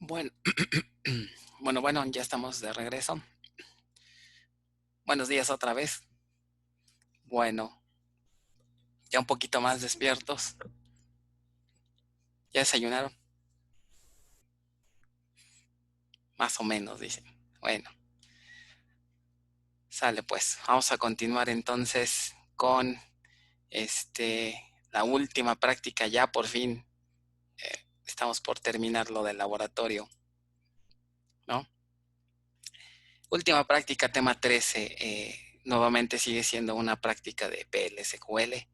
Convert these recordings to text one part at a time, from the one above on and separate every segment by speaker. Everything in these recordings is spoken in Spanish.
Speaker 1: Bueno, bueno, ya estamos de regreso. Buenos días otra vez. Bueno, ya un poquito más despiertos. ¿Ya desayunaron? Más o menos, dicen. Bueno, sale pues. Vamos a continuar entonces con la última práctica. Ya por fin estamos por terminar lo del laboratorio, ¿no? Última práctica, tema 13. Nuevamente sigue siendo una práctica de PLSQL.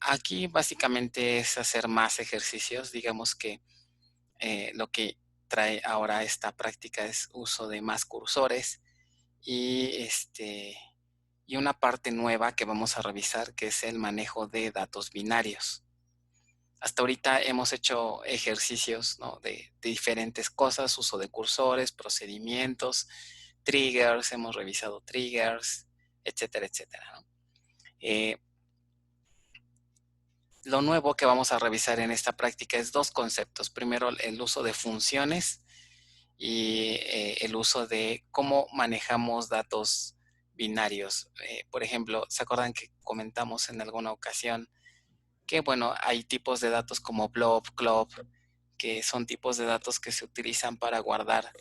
Speaker 1: Aquí básicamente es hacer más ejercicios. Digamos que lo que trae ahora esta práctica es uso de más cursores y, y una parte nueva que vamos a revisar, que es el manejo de datos binarios. Hasta ahorita hemos hecho ejercicios, ¿no?, de diferentes cosas, uso de cursores, procedimientos, triggers, hemos revisado triggers, etcétera, etcétera, ¿no? Lo nuevo que vamos a revisar en esta práctica es dos conceptos. Primero, el uso de funciones y el uso de cómo manejamos datos binarios. Por ejemplo, ¿se acuerdan que comentamos en alguna ocasión que, bueno, hay tipos de datos como blob, club, que son tipos de datos que se utilizan para guardar?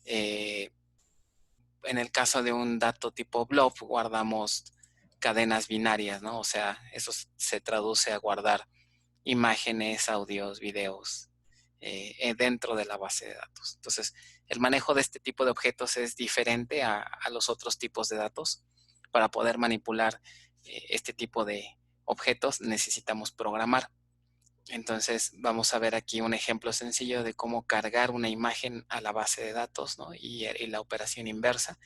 Speaker 1: En el caso de un dato tipo blob, guardamos cadenas binarias, ¿no? O sea, eso se traduce a guardar imágenes, audios, videos dentro de la base de datos. Entonces, el manejo de este tipo de objetos es diferente a los otros tipos de datos. Para poder manipular este tipo de objetos necesitamos programar. Entonces, vamos a ver aquí un ejemplo sencillo de cómo cargar una imagen a la base de datos, ¿no? Y la operación inversa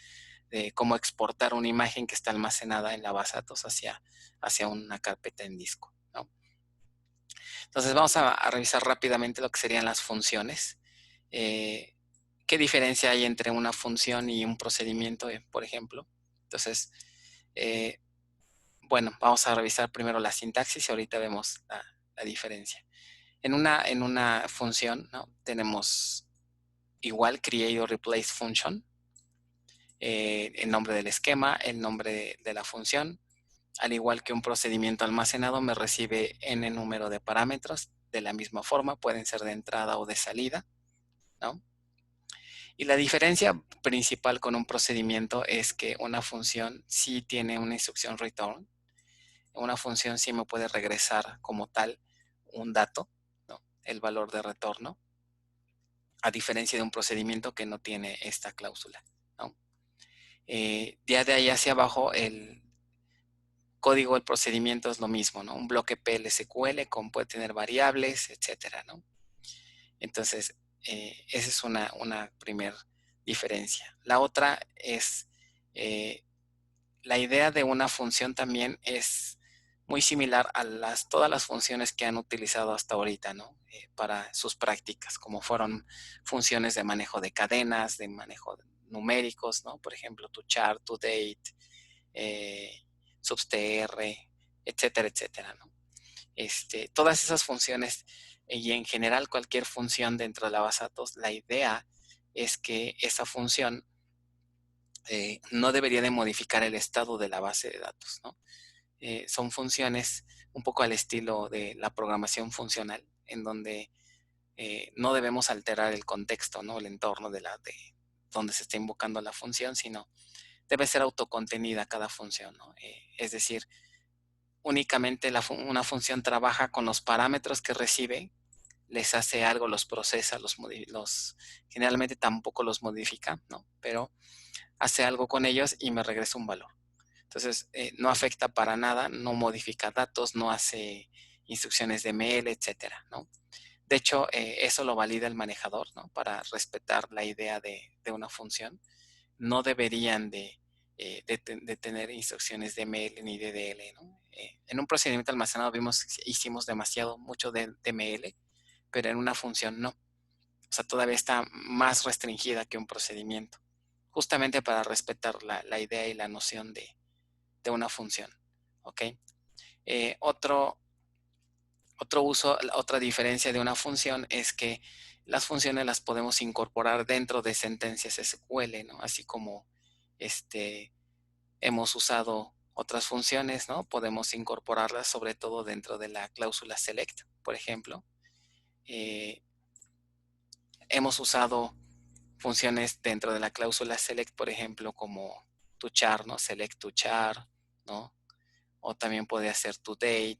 Speaker 1: de cómo exportar una imagen que está almacenada en la base de datos hacia una carpeta en disco, ¿no? Entonces vamos a revisar rápidamente lo que serían las funciones. ¿Qué diferencia hay entre una función y un procedimiento, por ejemplo? Entonces, bueno, vamos a revisar primero la sintaxis y ahorita vemos la diferencia. En una función, ¿no?, tenemos igual create o replace function, el nombre del esquema, el nombre de la función. Al igual que un procedimiento almacenado, me recibe n número de parámetros. De la misma forma, pueden ser de entrada o de salida, ¿no? Y la diferencia principal con un procedimiento es que una función sí tiene una instrucción return. Una función sí me puede regresar como tal un dato, ¿no?, el valor de retorno, a diferencia de un procedimiento que no tiene esta cláusula, ¿no? Ya de ahí hacia abajo, el código del procedimiento es lo mismo, ¿no? Un bloque PLSQL puede tener variables, etcétera, ¿no? Entonces, esa es una primera diferencia. La otra es, la idea de una función también es muy similar a todas las funciones que han utilizado hasta ahorita, ¿no? Para sus prácticas, como fueron funciones de manejo de cadenas, de manejo de numéricos, ¿no? Por ejemplo, toChar, toDate, substr, etcétera, etcétera, ¿no? Todas esas funciones y en general cualquier función dentro de la base de datos, la idea es que esa función no debería de modificar el estado de la base de datos, ¿no? Son funciones un poco al estilo de la programación funcional, en donde no debemos alterar el contexto, ¿no?, el entorno de donde se está invocando la función, sino debe ser autocontenida cada función, ¿no? Es decir, únicamente una función trabaja con los parámetros que recibe, les hace algo, los procesa, generalmente tampoco los modifica, ¿no?, pero hace algo con ellos y me regresa un valor. Entonces, no afecta para nada, no modifica datos, no hace instrucciones de ML, etcétera, ¿no? De hecho, eso lo valida el manejador, ¿no?, para respetar la idea de una función. No deberían de tener instrucciones de ML ni de DL, ¿no? En un procedimiento almacenado hicimos mucho de DML, pero en una función no. O sea, todavía está más restringida que un procedimiento, justamente para respetar la idea y la noción de una función, ¿ok? Otro uso, otra diferencia de una función es que Las funciones las podemos incorporar dentro de sentencias SQL, ¿no? Así como hemos usado otras funciones, ¿no? Podemos incorporarlas sobre todo dentro de la cláusula select, por ejemplo. Hemos usado funciones dentro de la cláusula select, por ejemplo, como toChar, ¿no? Select toChar, ¿no? O también podría ser toDate,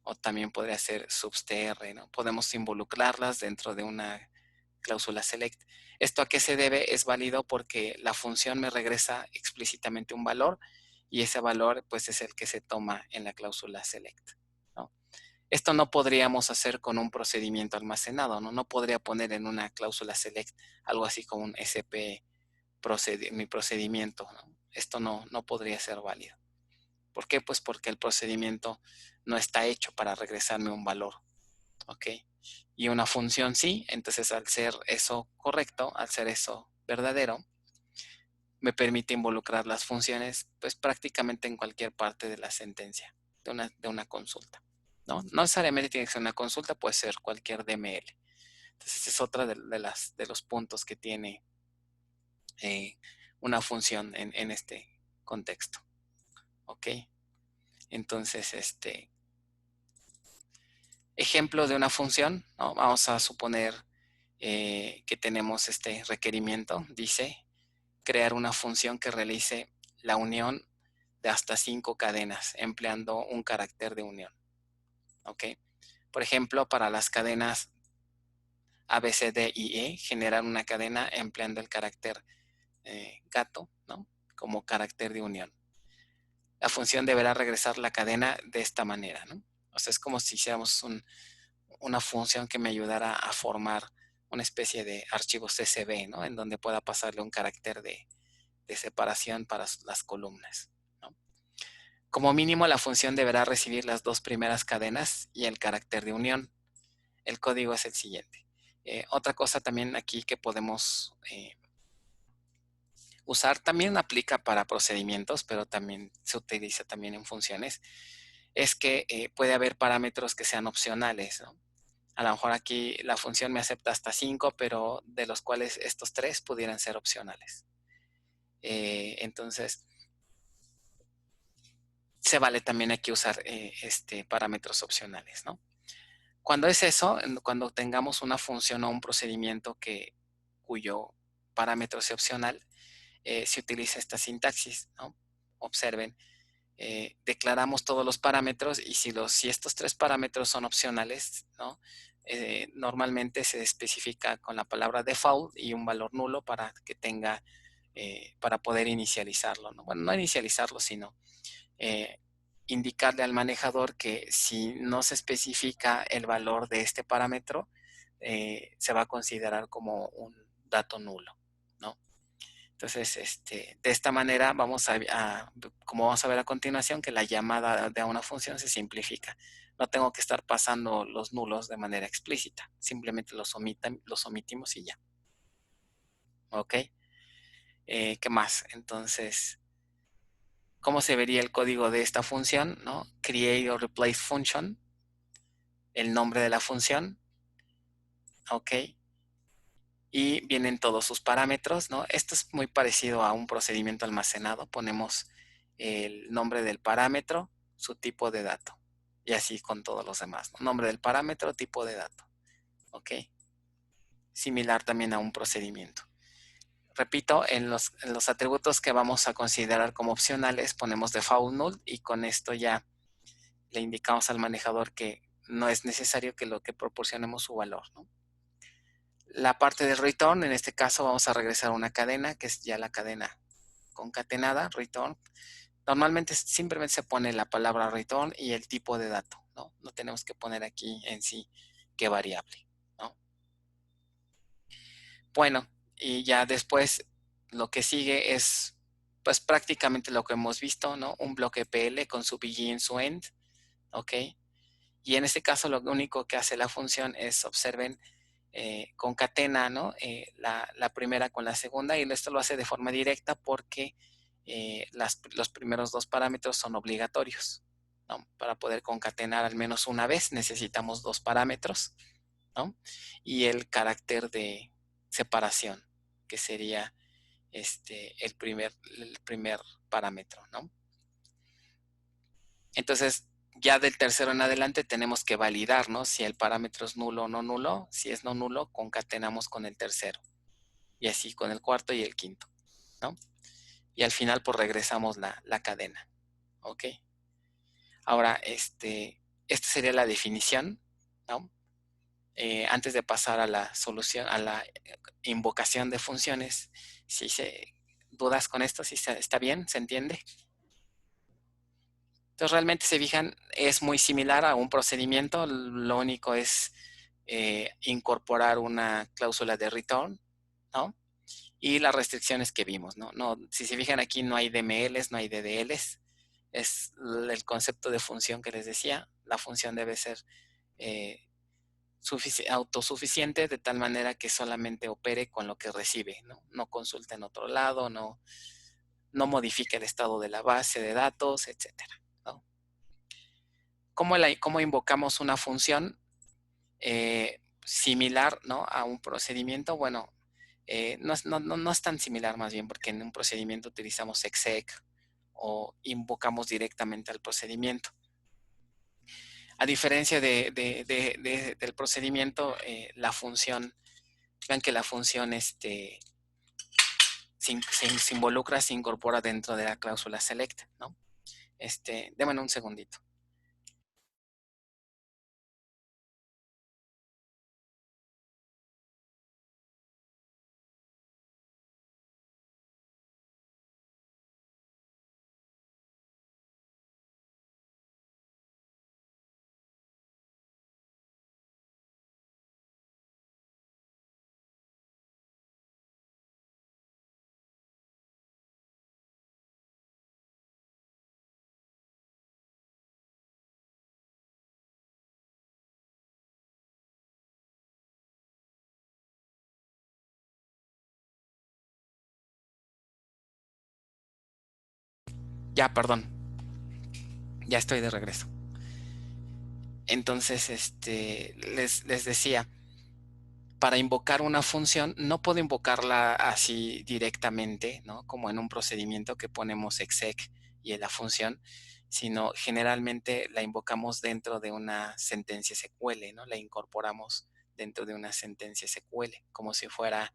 Speaker 1: o también podría ser substr, ¿no? Podemos involucrarlas dentro de una cláusula select. ¿Esto a qué se debe? Es válido porque la función me regresa explícitamente un valor y ese valor pues es el que se toma en la cláusula select, ¿no? Esto no podríamos hacer con un procedimiento almacenado, ¿no? No podría poner en una cláusula select algo así como un SP mi procedimiento, ¿no? Esto no podría ser válido. ¿Por qué? Pues porque el procedimiento no está hecho para regresarme un valor, ¿ok? Y una función sí, entonces al ser eso correcto, al ser eso verdadero, me permite involucrar las funciones pues prácticamente en cualquier parte de la sentencia, de una consulta, ¿no? No necesariamente tiene que ser una consulta, puede ser cualquier DML. Entonces es otra de los puntos que tiene una función en este contexto, ¿ok? Entonces, ejemplo de una función, ¿no? Vamos a suponer que tenemos este requerimiento, dice crear una función que realice la unión de hasta 5 cadenas empleando un carácter de unión, ¿ok? Por ejemplo, para las cadenas A, B, C, D y E, generar una cadena empleando el carácter gato, ¿no? Como carácter de unión. La función deberá regresar la cadena de esta manera, ¿no? O sea, es como si hiciéramos una función que me ayudara a formar una especie de archivo CSV, ¿no? En donde pueda pasarle un carácter de separación para las columnas, ¿no? Como mínimo, la función deberá recibir las 2 primeras cadenas y el carácter de unión. El código es el siguiente. Otra cosa también aquí que podemos usar, también aplica para procedimientos, pero también se utiliza también en funciones, es que puede haber parámetros que sean opcionales, ¿no? A lo mejor aquí la función me acepta hasta 5, pero de los cuales estos 3 pudieran ser opcionales. Entonces, se vale también aquí usar parámetros opcionales, ¿no? Cuando es eso, cuando tengamos una función o un procedimiento cuyo parámetro sea opcional, se utiliza esta sintaxis, ¿no? Observen, declaramos todos los parámetros y si estos 3 parámetros son opcionales, ¿no? Normalmente se especifica con la palabra default y un valor nulo para que tenga, para poder inicializarlo, ¿no? Bueno, no inicializarlo, sino indicarle al manejador que si no se especifica el valor de este parámetro, se va a considerar como un dato nulo, ¿no? Entonces, de esta manera como vamos a ver a continuación, que la llamada de una función se simplifica. No tengo que estar pasando los nulos de manera explícita, simplemente los omitimos y ya. ¿Ok? ¿Qué más? Entonces, ¿cómo se vería el código de esta función? ¿No? Create or replace function, el nombre de la función, ¿ok? Y vienen todos sus parámetros, ¿no? Esto es muy parecido a un procedimiento almacenado. Ponemos el nombre del parámetro, su tipo de dato, y así con todos los demás, ¿no? Nombre del parámetro, tipo de dato, ¿ok? Similar también a un procedimiento. Repito, en los atributos que vamos a considerar como opcionales ponemos default null y con esto ya le indicamos al manejador que no es necesario que lo que proporcionemos su valor, ¿no? La parte de return, en este caso vamos a regresar a una cadena, que es ya la cadena concatenada, return. Normalmente simplemente se pone la palabra return y el tipo de dato, ¿no? No tenemos que poner aquí en sí qué variable, ¿no? Bueno, y ya después lo que sigue es pues prácticamente lo que hemos visto, ¿no? Un bloque PL con su begin, su end, ¿ok? Y en este caso lo único que hace la función es, observen, concatena, ¿no? La primera con la segunda, y esto lo hace de forma directa porque los primeros 2 parámetros son obligatorios, ¿no? Para poder concatenar al menos una vez necesitamos 2 parámetros, ¿no? Y el carácter de separación, que sería el primer parámetro, ¿no? Entonces, ya del tercero en adelante tenemos que validar, ¿no? Si el parámetro es nulo o no nulo. Si es no nulo, concatenamos con el tercero. Y así con el cuarto y el quinto, ¿no? Y al final, pues regresamos la cadena, ¿ok? Ahora, esta sería la definición, ¿no? Antes de pasar a la solución, a la invocación de funciones, si se dudas con esto, si está bien, ¿se entiende? Entonces realmente se fijan, es muy similar a un procedimiento, lo único es incorporar una cláusula de return, ¿no? Y las restricciones que vimos, ¿no? Si se fijan aquí no hay DMLs, no hay DDLs, es el concepto de función que les decía, la función debe ser eh, autosuficiente de tal manera que solamente opere con lo que recibe, ¿no? No consulta en otro lado, no modifica el estado de la base de datos, etcétera, ¿no? ¿Cómo invocamos una función similar, ¿no? A un procedimiento? Bueno, no es tan similar más bien, porque en un procedimiento utilizamos exec o invocamos directamente al procedimiento. A diferencia del procedimiento, la función, vean que la función se involucra, se incorpora dentro de la cláusula select, ¿no? Démosle un segundito. Ya, perdón, ya estoy de regreso. Entonces, les decía, para invocar una función, no puedo invocarla así directamente, ¿no? Como en un procedimiento que ponemos exec y en la función, sino generalmente la invocamos dentro de una sentencia SQL, ¿no? La incorporamos dentro de una sentencia SQL, como si fuera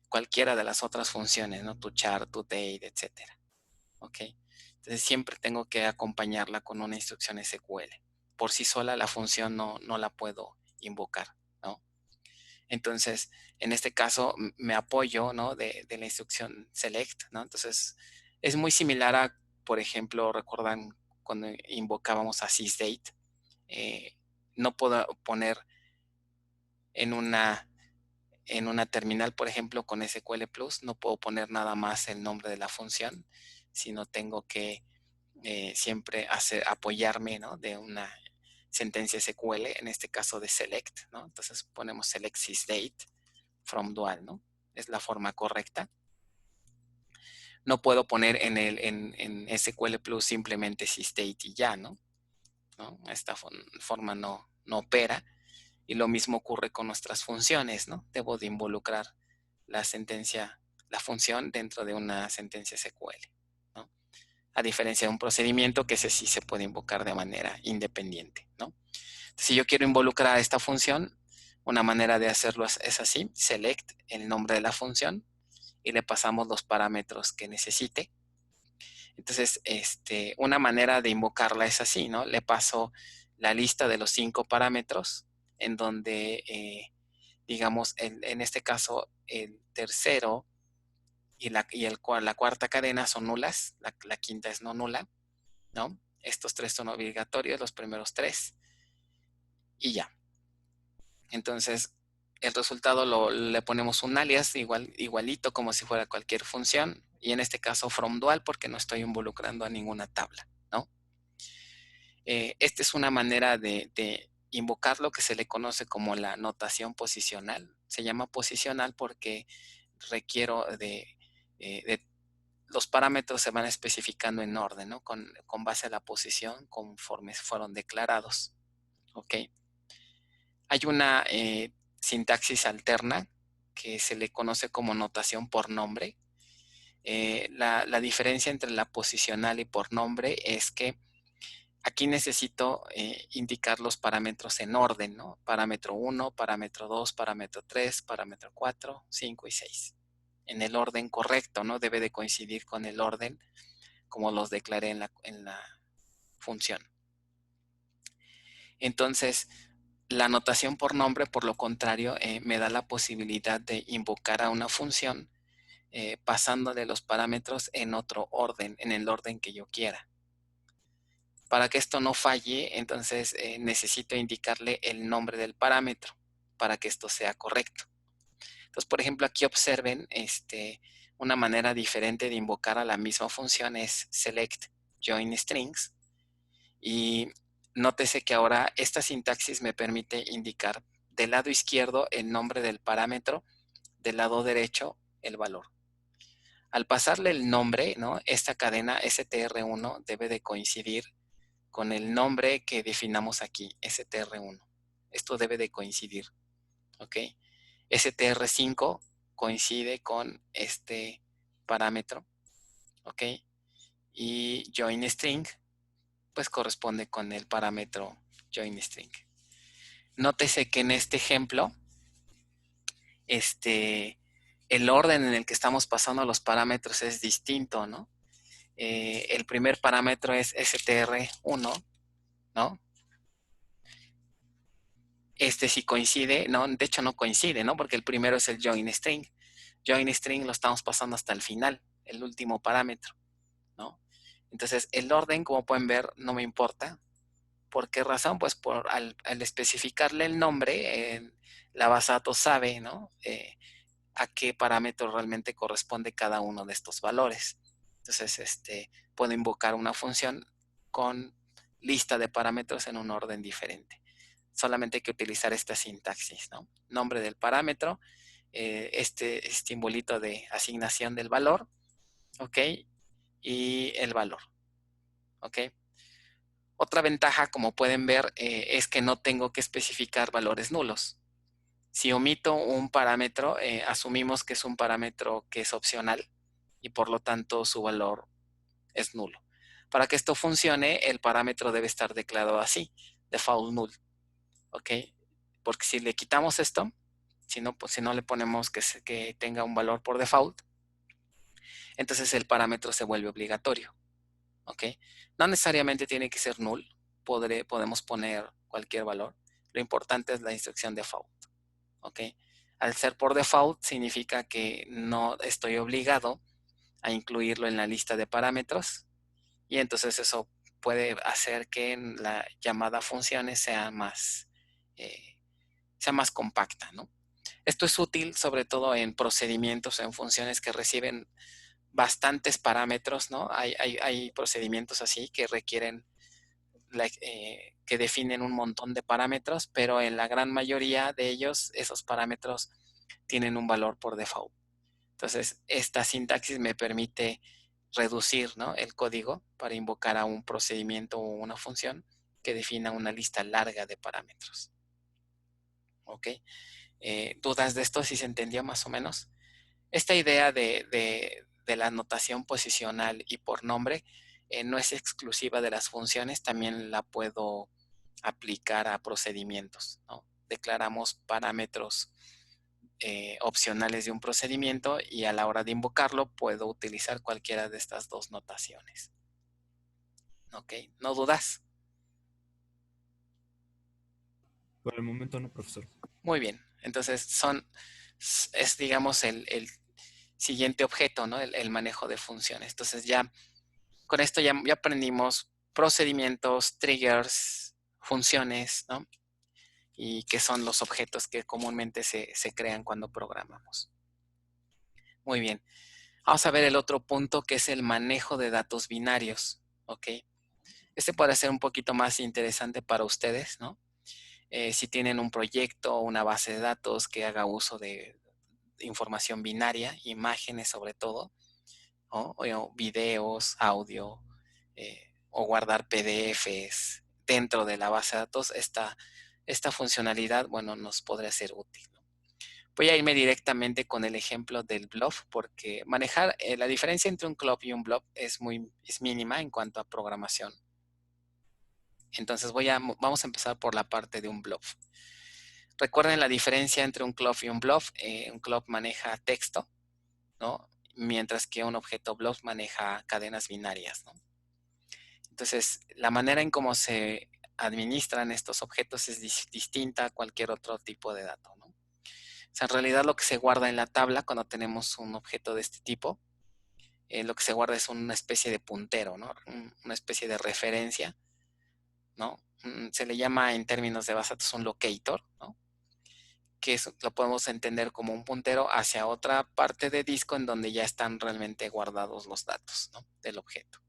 Speaker 1: cualquiera de las otras funciones, ¿no? To char, to date, etcétera. ¿Ok? Entonces siempre tengo que acompañarla con una instrucción SQL. Por sí sola la función no la puedo invocar, ¿no? Entonces, en este caso me apoyo, ¿no? de la instrucción select, ¿no? Entonces, es muy similar a, por ejemplo, recuerdan cuando invocábamos a sysdate, no puedo poner en una terminal, por ejemplo, con SQL Plus, no puedo poner nada más el nombre de la función, sino tengo que siempre apoyarme, ¿no? de una sentencia SQL, en este caso de select, ¿no? Entonces ponemos select sysdate from dual, ¿no? Es la forma correcta. No puedo poner en SQL Plus simplemente sysdate y ya, ¿no? Esta forma no opera. Y lo mismo ocurre con nuestras funciones, ¿no? Debo de involucrar la función dentro de una sentencia SQL, ¿no? A diferencia de un procedimiento que ese sí se puede invocar de manera independiente, ¿no? Si yo quiero involucrar a esta función, una manera de hacerlo es así: select el nombre de la función y le pasamos los parámetros que necesite. Entonces, una manera de invocarla es así, ¿no? Le paso la lista de los 5 parámetros en donde, digamos, en este caso, el tercero la cuarta cadena son nulas, la quinta es no nula, ¿no? Estos 3 son obligatorios, los primeros 3, y ya. Entonces, el resultado le ponemos un alias igualito como si fuera cualquier función, y en este caso from dual porque no estoy involucrando a ninguna tabla, ¿no? Esta es una manera de invocar lo que se le conoce como la notación posicional. Se llama posicional porque requiero los parámetros se van especificando en orden, ¿no? Con base a la posición conforme fueron declarados. ¿Ok? Hay una sintaxis alterna que se le conoce como notación por nombre. La diferencia entre la posicional y por nombre es que aquí necesito indicar los parámetros en orden, ¿no? Parámetro 1, parámetro 2, parámetro 3, parámetro 4, 5 y 6. En el orden correcto, ¿no? Debe de coincidir con el orden como los declaré en la función. Entonces, la notación por nombre, por lo contrario, me da la posibilidad de invocar a una función pasándole los parámetros en otro orden, en el orden que yo quiera. Para que esto no falle, entonces necesito indicarle el nombre del parámetro para que esto sea correcto. Entonces, por ejemplo, aquí observen una manera diferente de invocar a la misma función es select join strings. Y nótese que ahora esta sintaxis me permite indicar del lado izquierdo el nombre del parámetro, del lado derecho el valor. Al pasarle el nombre, ¿no? Esta cadena str1 debe de coincidir con el nombre que definamos aquí, str1. Esto debe de coincidir, ¿ok? str5 coincide con este parámetro, ¿ok? Y join string, pues corresponde con el parámetro join string. Nótese que en este ejemplo, el orden en el que estamos pasando los parámetros es distinto, ¿no? El primer parámetro es str1, ¿no? Este sí coincide, ¿no? De hecho no coincide, ¿no? Porque el primero es el join string. Join string lo estamos pasando hasta el final, el último parámetro, ¿no? Entonces, el orden, como pueden ver, no me importa. ¿Por qué razón? Pues al especificarle el nombre, la base de datos sabe, ¿no? A qué parámetro realmente corresponde cada uno de estos valores. Entonces, puedo invocar una función con lista de parámetros en un orden diferente. Solamente hay que utilizar esta sintaxis, ¿no? Nombre del parámetro, este simbolito de asignación del valor, ¿ok? Y el valor, ¿ok? Otra ventaja, como pueden ver, es que no tengo que especificar valores nulos. Si omito un parámetro, asumimos que es un parámetro que es opcional y por lo tanto su valor es nulo. Para que esto funcione, el parámetro debe estar declarado así, default null, ¿ok? Porque si le quitamos esto, pues, si no le ponemos que tenga un valor por default, entonces el parámetro se vuelve obligatorio, ¿ok? No necesariamente tiene que ser null, podemos poner cualquier valor. Lo importante es la instrucción default, ¿ok? Al ser por default significa que no estoy obligado a incluirlo en la lista de parámetros y entonces eso puede hacer que la llamada a funciones sea más compacta, ¿no? Esto es útil sobre todo en procedimientos o en funciones que reciben bastantes parámetros, ¿no? Hay procedimientos así que requieren, que definen un montón de parámetros, pero en la gran mayoría de ellos esos parámetros tienen un valor por default. Entonces, esta sintaxis me permite reducir, ¿no? el código para invocar a un procedimiento o una función que defina una lista larga de parámetros. ¿Ok? ¿Dudas de esto? ¿Si se entendió más o menos? Esta idea de la notación posicional y por nombre no es exclusiva de las funciones, también la puedo aplicar a procedimientos, ¿no? Declaramos parámetros opcionales de un procedimiento y a la hora de invocarlo puedo utilizar cualquiera de estas dos notaciones. ¿Ok? ¿No dudas?
Speaker 2: Por el momento no, profesor.
Speaker 1: Muy bien. Entonces es digamos el siguiente objeto, ¿no? El manejo de funciones. Entonces ya con esto ya aprendimos procedimientos, triggers, funciones, ¿no? Y qué son los objetos que comúnmente se crean cuando programamos. Muy bien. Vamos a ver el otro punto que es el manejo de datos binarios, ¿ok? Este puede ser un poquito más interesante para ustedes, ¿no? Si tienen un proyecto o una base de datos que haga uso de información binaria, imágenes sobre todo, ¿no? O videos, audio, o guardar PDFs dentro de la base de datos, esta funcionalidad, bueno, nos podría ser útil, ¿no? Voy a irme directamente con el ejemplo del blob, porque manejar la diferencia entre un club y un blob es mínima en cuanto a programación. Entonces vamos a empezar por la parte de un blob. Recuerden la diferencia entre un club y un blob. Un club maneja texto, ¿no? Mientras que un objeto blob maneja cadenas binarias, ¿no? Entonces, la manera en cómo se administran estos objetos es distinta a cualquier otro tipo de dato, ¿no? O sea, en realidad lo que se guarda en la tabla cuando tenemos un objeto de este tipo, lo que se guarda es una especie de puntero, ¿no? Una especie de referencia, ¿no? Se le llama en términos de base de datos un locator, ¿no? Que eso lo podemos entender como un puntero hacia otra parte de disco en donde ya están realmente guardados los datos, ¿no? Del objeto.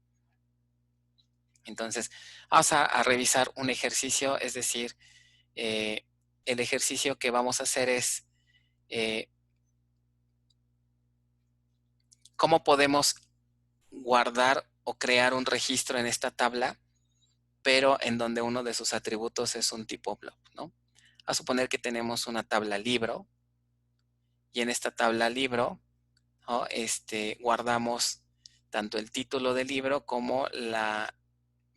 Speaker 1: Entonces, vamos a revisar un ejercicio, es decir, el ejercicio que vamos a hacer es cómo podemos guardar o crear un registro en esta tabla, pero en donde uno de sus atributos es un tipo blob, ¿no? A suponer que tenemos una tabla libro y en esta tabla libro, ¿no? Guardamos tanto el título del libro como la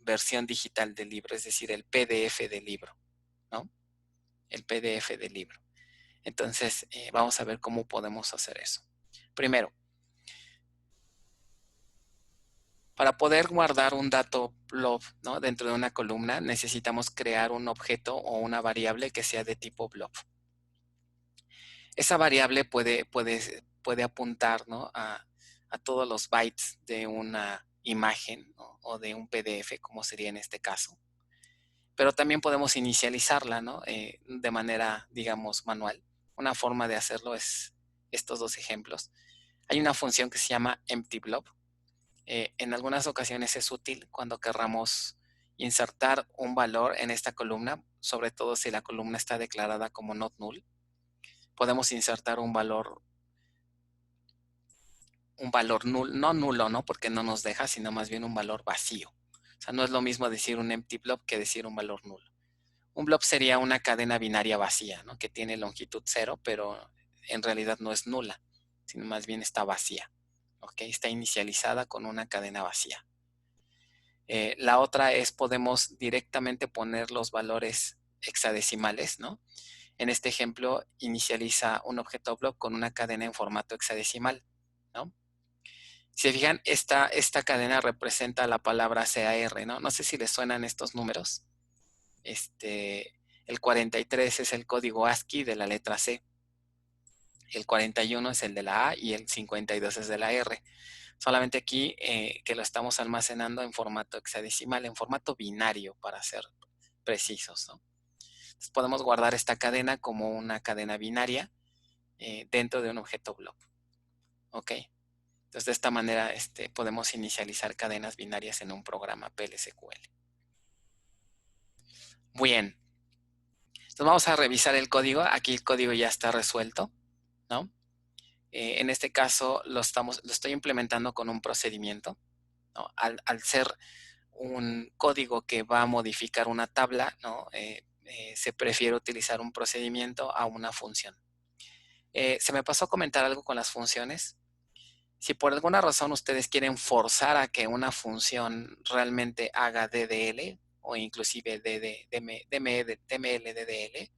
Speaker 1: versión digital del libro, es decir, el PDF del libro, ¿no? El PDF del libro. Entonces, vamos a ver cómo podemos hacer eso. Primero, para poder guardar un dato blob, ¿no? Dentro de una columna, necesitamos crear un objeto o una variable que sea de tipo blob. Esa variable puede apuntar, ¿no? a todos los bytes de una imagen, ¿no? O de un PDF, como sería en este caso. Pero también podemos inicializarla, ¿no? De manera, digamos, manual. Una forma de hacerlo es estos dos ejemplos. Hay una función que se llama emptyBlob. En algunas ocasiones es útil cuando querramos insertar un valor en esta columna, sobre todo si la columna está declarada como not null. Podemos insertar un valor nulo, no nulo, ¿no? Porque no nos deja, sino más bien un valor vacío. O sea, no es lo mismo decir un empty blob que decir un valor nulo. Un blob sería una cadena binaria vacía, ¿no? Que tiene longitud 0, pero en realidad no es nula, sino más bien está vacía. ¿Ok? Está inicializada con una cadena vacía. La otra es podemos directamente poner los valores hexadecimales, ¿no? En este ejemplo, inicializa un objeto blob con una cadena en formato hexadecimal, ¿no? Si se fijan, esta cadena representa la palabra CAR, ¿no? No sé si les suenan estos números. El 43 es el código ASCII de la letra C. El 41 es el de la A y el 52 es de la R. Solamente aquí que lo estamos almacenando en formato hexadecimal, en formato binario para ser precisos, ¿no? Entonces podemos guardar esta cadena como una cadena binaria dentro de un objeto blob. ¿Ok? Entonces de esta manera podemos inicializar cadenas binarias en un programa PLSQL. Bien. Entonces vamos a revisar el código. Aquí el código ya está resuelto, ¿no? En este caso lo estoy implementando con un procedimiento, ¿no? Al ser un código que va a modificar una tabla, ¿no? Se prefiere utilizar un procedimiento a una función. Se me pasó a comentar algo con las funciones. Si por alguna razón ustedes quieren forzar a que una función realmente haga DDL o inclusive DML, DDL,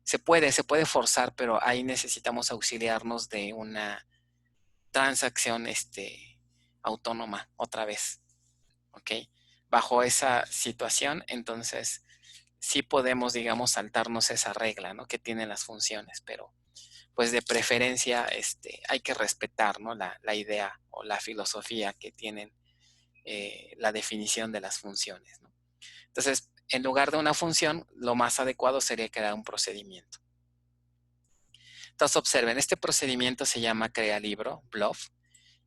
Speaker 1: se puede forzar, pero ahí necesitamos auxiliarnos de una transacción autónoma otra vez, ¿ok? Bajo esa situación, entonces sí podemos, digamos, saltarnos esa regla, ¿no? Que tienen las funciones, pero pues de preferencia hay que respetar, ¿no? La idea o la filosofía que tienen la definición de las funciones, ¿no? Entonces, en lugar de una función, lo más adecuado sería crear un procedimiento. Entonces, observen, este procedimiento se llama creaLibro, blob,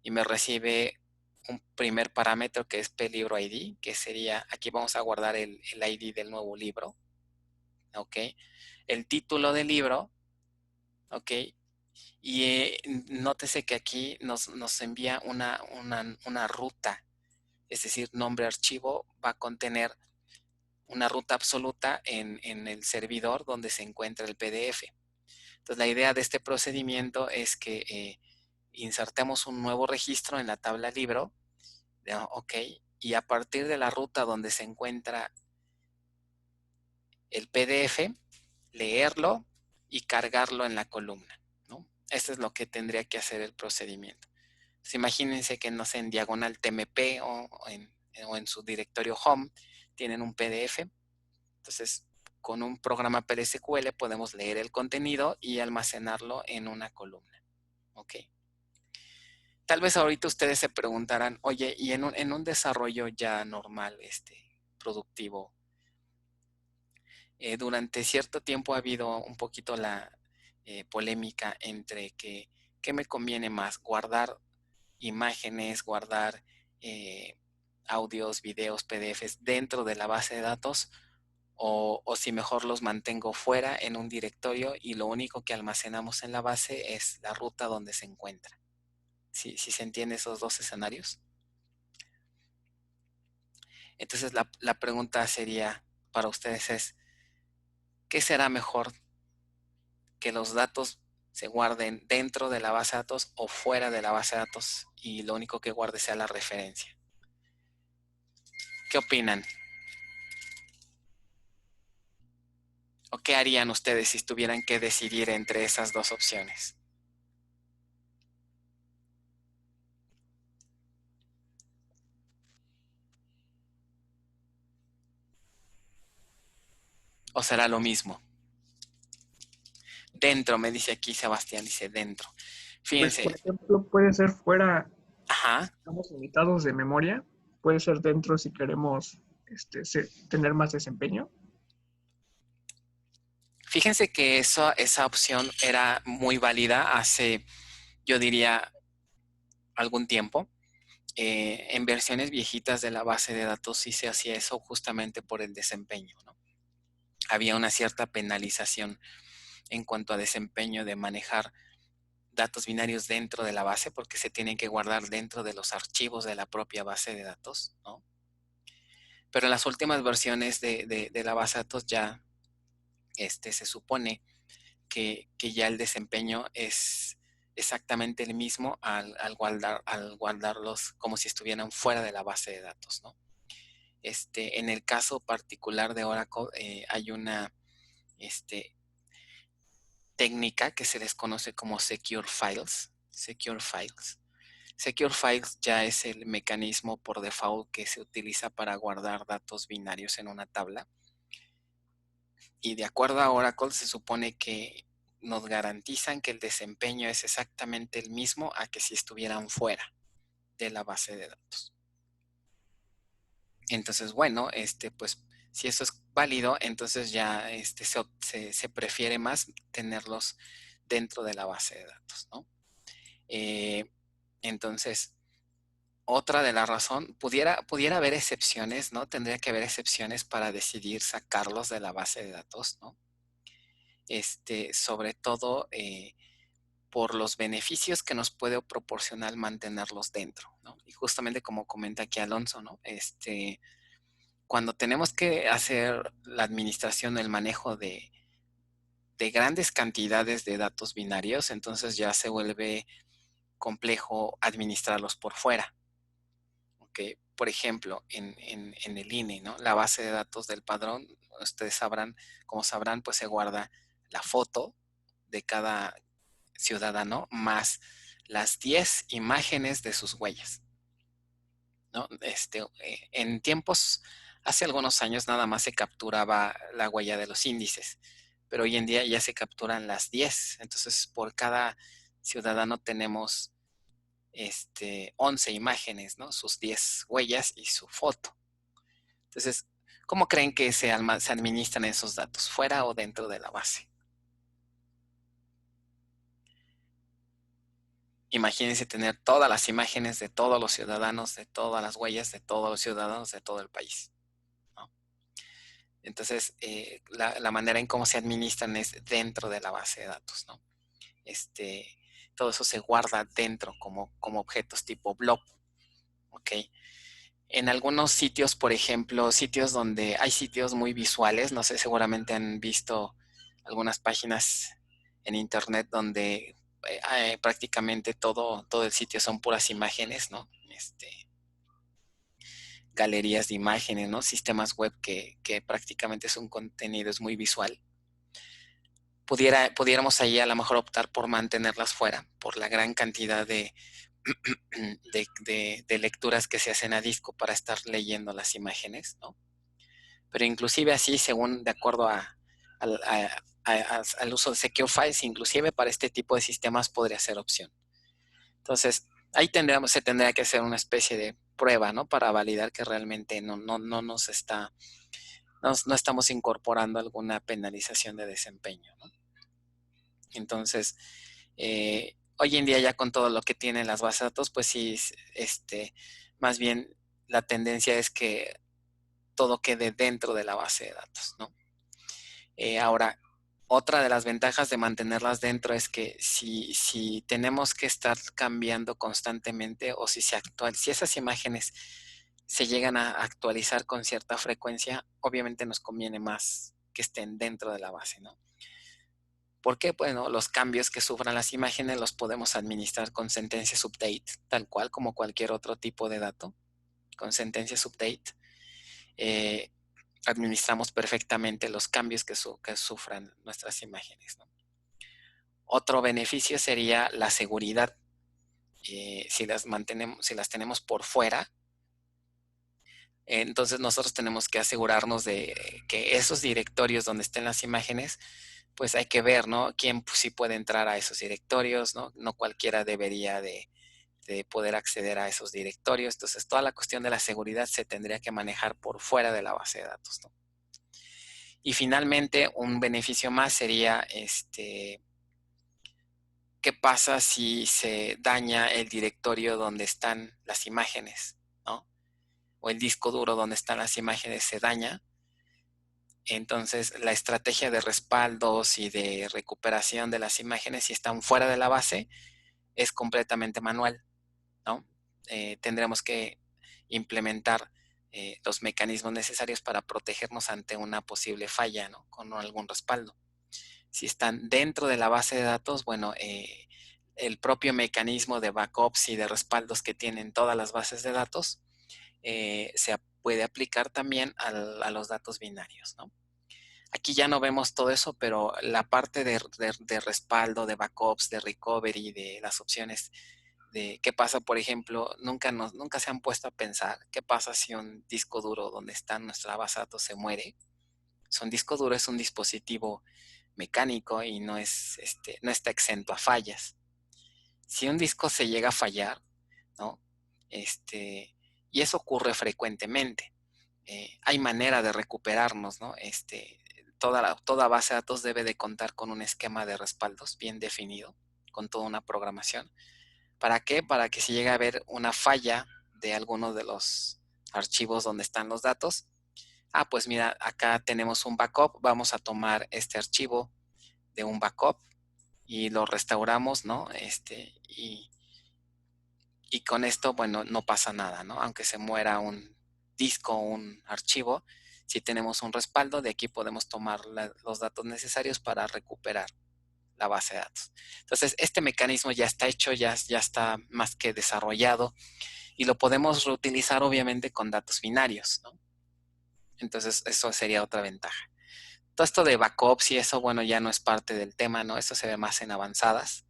Speaker 1: y me recibe un primer parámetro que es plibroID, que sería, aquí vamos a guardar el ID del nuevo libro, ¿ok? El título del libro, ¿ok? Y nótese que aquí nos envía una ruta, es decir, nombre archivo va a contener una ruta absoluta en el servidor donde se encuentra el PDF. Entonces, la idea de este procedimiento es que insertemos un nuevo registro en la tabla libro, ¿no? Ok, y a partir de la ruta donde se encuentra el PDF, leerlo y cargarlo en la columna, ¿no? Esto es lo que tendría que hacer el procedimiento. Entonces, imagínense que, no sé, en diagonal TMP o en su directorio home tienen un PDF. Entonces, con un programa PLSQL podemos leer el contenido y almacenarlo en una columna. ¿Ok? Tal vez ahorita ustedes se preguntarán, oye, y en un desarrollo ya normal, productivo, durante cierto tiempo ha habido un poquito la polémica entre qué me conviene más, guardar imágenes, guardar eh, audios, videos, PDFs dentro de la base de datos o si mejor los mantengo fuera en un directorio y lo único que almacenamos en la base es la ruta donde se encuentra. ¿Sí, sí se entiende esos dos escenarios? Entonces la pregunta sería para ustedes es, ¿qué será mejor? ¿Que los datos se guarden dentro de la base de datos o fuera de la base de datos y lo único que guarde sea la referencia? ¿Qué opinan? ¿O qué harían ustedes si tuvieran que decidir entre esas dos opciones? ¿O será lo mismo? Dentro, me dice aquí Sebastián, dice dentro.
Speaker 3: Pues,
Speaker 1: Fíjense,
Speaker 3: por ejemplo, puede ser fuera,
Speaker 1: ajá,
Speaker 3: estamos limitados de memoria, puede ser dentro si queremos tener más desempeño.
Speaker 1: fíjense que esa opción era muy válida hace, yo diría, algún tiempo. En versiones viejitas de la base de datos sí se hacía eso justamente por el desempeño, ¿no? Había una cierta penalización en cuanto a desempeño de manejar datos binarios dentro de la base porque se tienen que guardar dentro de los archivos de la propia base de datos, ¿no? Pero en las últimas versiones de la base de datos ya se supone que ya el desempeño es exactamente el mismo al guardarlos como si estuvieran fuera de la base de datos, ¿no? En el caso particular de Oracle hay una este, técnica que se les conoce como Secure Files. Secure Files. Secure Files ya es el mecanismo por default que se utiliza para guardar datos binarios en una tabla. Y de acuerdo a Oracle se supone que nos garantizan que el desempeño es exactamente el mismo a que si estuvieran fuera de la base de datos. Entonces, bueno, pues si eso es válido, entonces ya se prefiere más tenerlos dentro de la base de datos, ¿no? Entonces, otra de la razón, pudiera haber excepciones, ¿no? Tendría que haber excepciones para decidir sacarlos de la base de datos, ¿no? Sobre todo por los beneficios que nos puede proporcionar mantenerlos dentro, ¿no? Y justamente como comenta aquí Alonso, ¿no? Cuando tenemos que hacer la administración, el manejo de grandes cantidades de datos binarios, entonces ya se vuelve complejo administrarlos por fuera. ¿Okay? Por ejemplo, en el INE, ¿no? La base de datos del padrón, ustedes sabrán, como sabrán, pues se guarda la foto de cada ciudadano más las 10 imágenes de sus huellas, ¿no? En tiempos, hace algunos años nada más se capturaba la huella de los índices, pero hoy en día ya se capturan las 10. Entonces, por cada ciudadano tenemos 11 imágenes, ¿no? Sus 10 huellas y su foto. Entonces, ¿cómo creen que se administran esos datos? ¿Fuera o dentro de la base? Imagínense tener todas las imágenes de todos los ciudadanos, de todas las huellas de todos los ciudadanos de todo el país, ¿no? Entonces, la manera en cómo se administran es dentro de la base de datos, ¿no? Todo eso se guarda dentro como objetos tipo blob, ¿ok? En algunos sitios, por ejemplo, sitios donde hay sitios muy visuales, no sé, seguramente han visto algunas páginas en internet donde prácticamente todo el sitio son puras imágenes, ¿no? Galerías de imágenes, ¿no? Sistemas web que prácticamente es un contenido, es muy visual. Pudiéramos ahí a lo mejor optar por mantenerlas fuera, por la gran cantidad de lecturas que se hacen a disco para estar leyendo las imágenes, ¿no? Pero inclusive así, según de acuerdo al uso de Secure Files, inclusive para este tipo de sistemas podría ser opción. Entonces, ahí se tendría que hacer una especie de prueba, ¿no? Para validar que realmente no estamos incorporando alguna penalización de desempeño, ¿no? Entonces, hoy en día ya con todo lo que tienen las bases de datos, pues sí, más bien la tendencia es que todo quede dentro de la base de datos, ¿no? Ahora, otra de las ventajas de mantenerlas dentro es que si tenemos que estar cambiando constantemente o si esas imágenes se llegan a actualizar con cierta frecuencia, obviamente nos conviene más que estén dentro de la base, ¿no? Porque, bueno, los cambios que sufran las imágenes los podemos administrar con sentencias update, tal cual como cualquier otro tipo de dato. Con sentencias update administramos perfectamente los cambios que sufran nuestras imágenes, ¿no? Otro beneficio sería la seguridad. Si las tenemos por fuera, entonces nosotros tenemos que asegurarnos de que esos directorios donde estén las imágenes, pues hay que ver, ¿no? Quién sí puede entrar a esos directorios, ¿no? No cualquiera debería de poder acceder a esos directorios. Entonces, toda la cuestión de la seguridad se tendría que manejar por fuera de la base de datos, ¿no? Y finalmente, un beneficio más sería, ¿qué pasa si se daña el directorio donde están las imágenes, ¿no? O el disco duro donde están las imágenes se daña? Entonces, la estrategia de respaldos y de recuperación de las imágenes, si están fuera de la base, es completamente manual, ¿no? Tendremos que implementar los mecanismos necesarios para protegernos ante una posible falla, ¿no? Con algún respaldo. Si están dentro de la base de datos, bueno, el propio mecanismo de backups y de respaldos que tienen todas las bases de datos se puede aplicar también a los datos binarios, ¿no? Aquí ya no vemos todo eso, pero la parte de respaldo, de backups, de recovery, de las opciones de qué pasa, por ejemplo, nunca se han puesto a pensar qué pasa si un disco duro donde está nuestra base de datos se muere. Un disco duro es un dispositivo mecánico y no está exento a fallas. Si un disco se llega a fallar, ¿no? Y eso ocurre frecuentemente. Hay manera de recuperarnos, ¿no? Toda base de datos debe de contar con un esquema de respaldos bien definido, con toda una programación. ¿Para qué? Para que si llega a haber una falla de alguno de los archivos donde están los datos, pues mira, acá tenemos un backup, vamos a tomar este archivo de un backup y lo restauramos, ¿no? Y con esto, bueno, no pasa nada, ¿no? Aunque se muera un disco o un archivo, si tenemos un respaldo, de aquí podemos tomar los datos necesarios para recuperar la base de datos. Entonces, este mecanismo ya está hecho, ya está más que desarrollado y lo podemos reutilizar obviamente con datos binarios, ¿no? Entonces, eso sería otra ventaja. Todo esto de backups y eso, bueno, ya no es parte del tema, ¿no? Eso se ve más en avanzadas,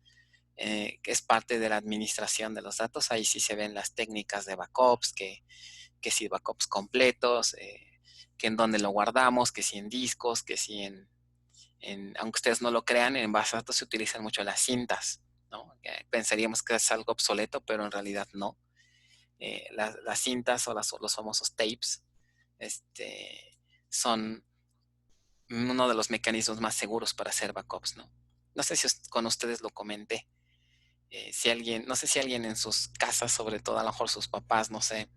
Speaker 1: que es parte de la administración de los datos. Ahí sí se ven las técnicas de backups, que si backups completos, que en dónde lo guardamos, que si en discos, que si aunque ustedes no lo crean, en bases de datos se utilizan mucho las cintas, ¿no? Pensaríamos que es algo obsoleto, pero en realidad no. Las cintas o los famosos tapes, son uno de los mecanismos más seguros para hacer backups, ¿no? No sé si con ustedes lo comenté. No sé si alguien en sus casas, sobre todo a lo mejor sus papás, no sé,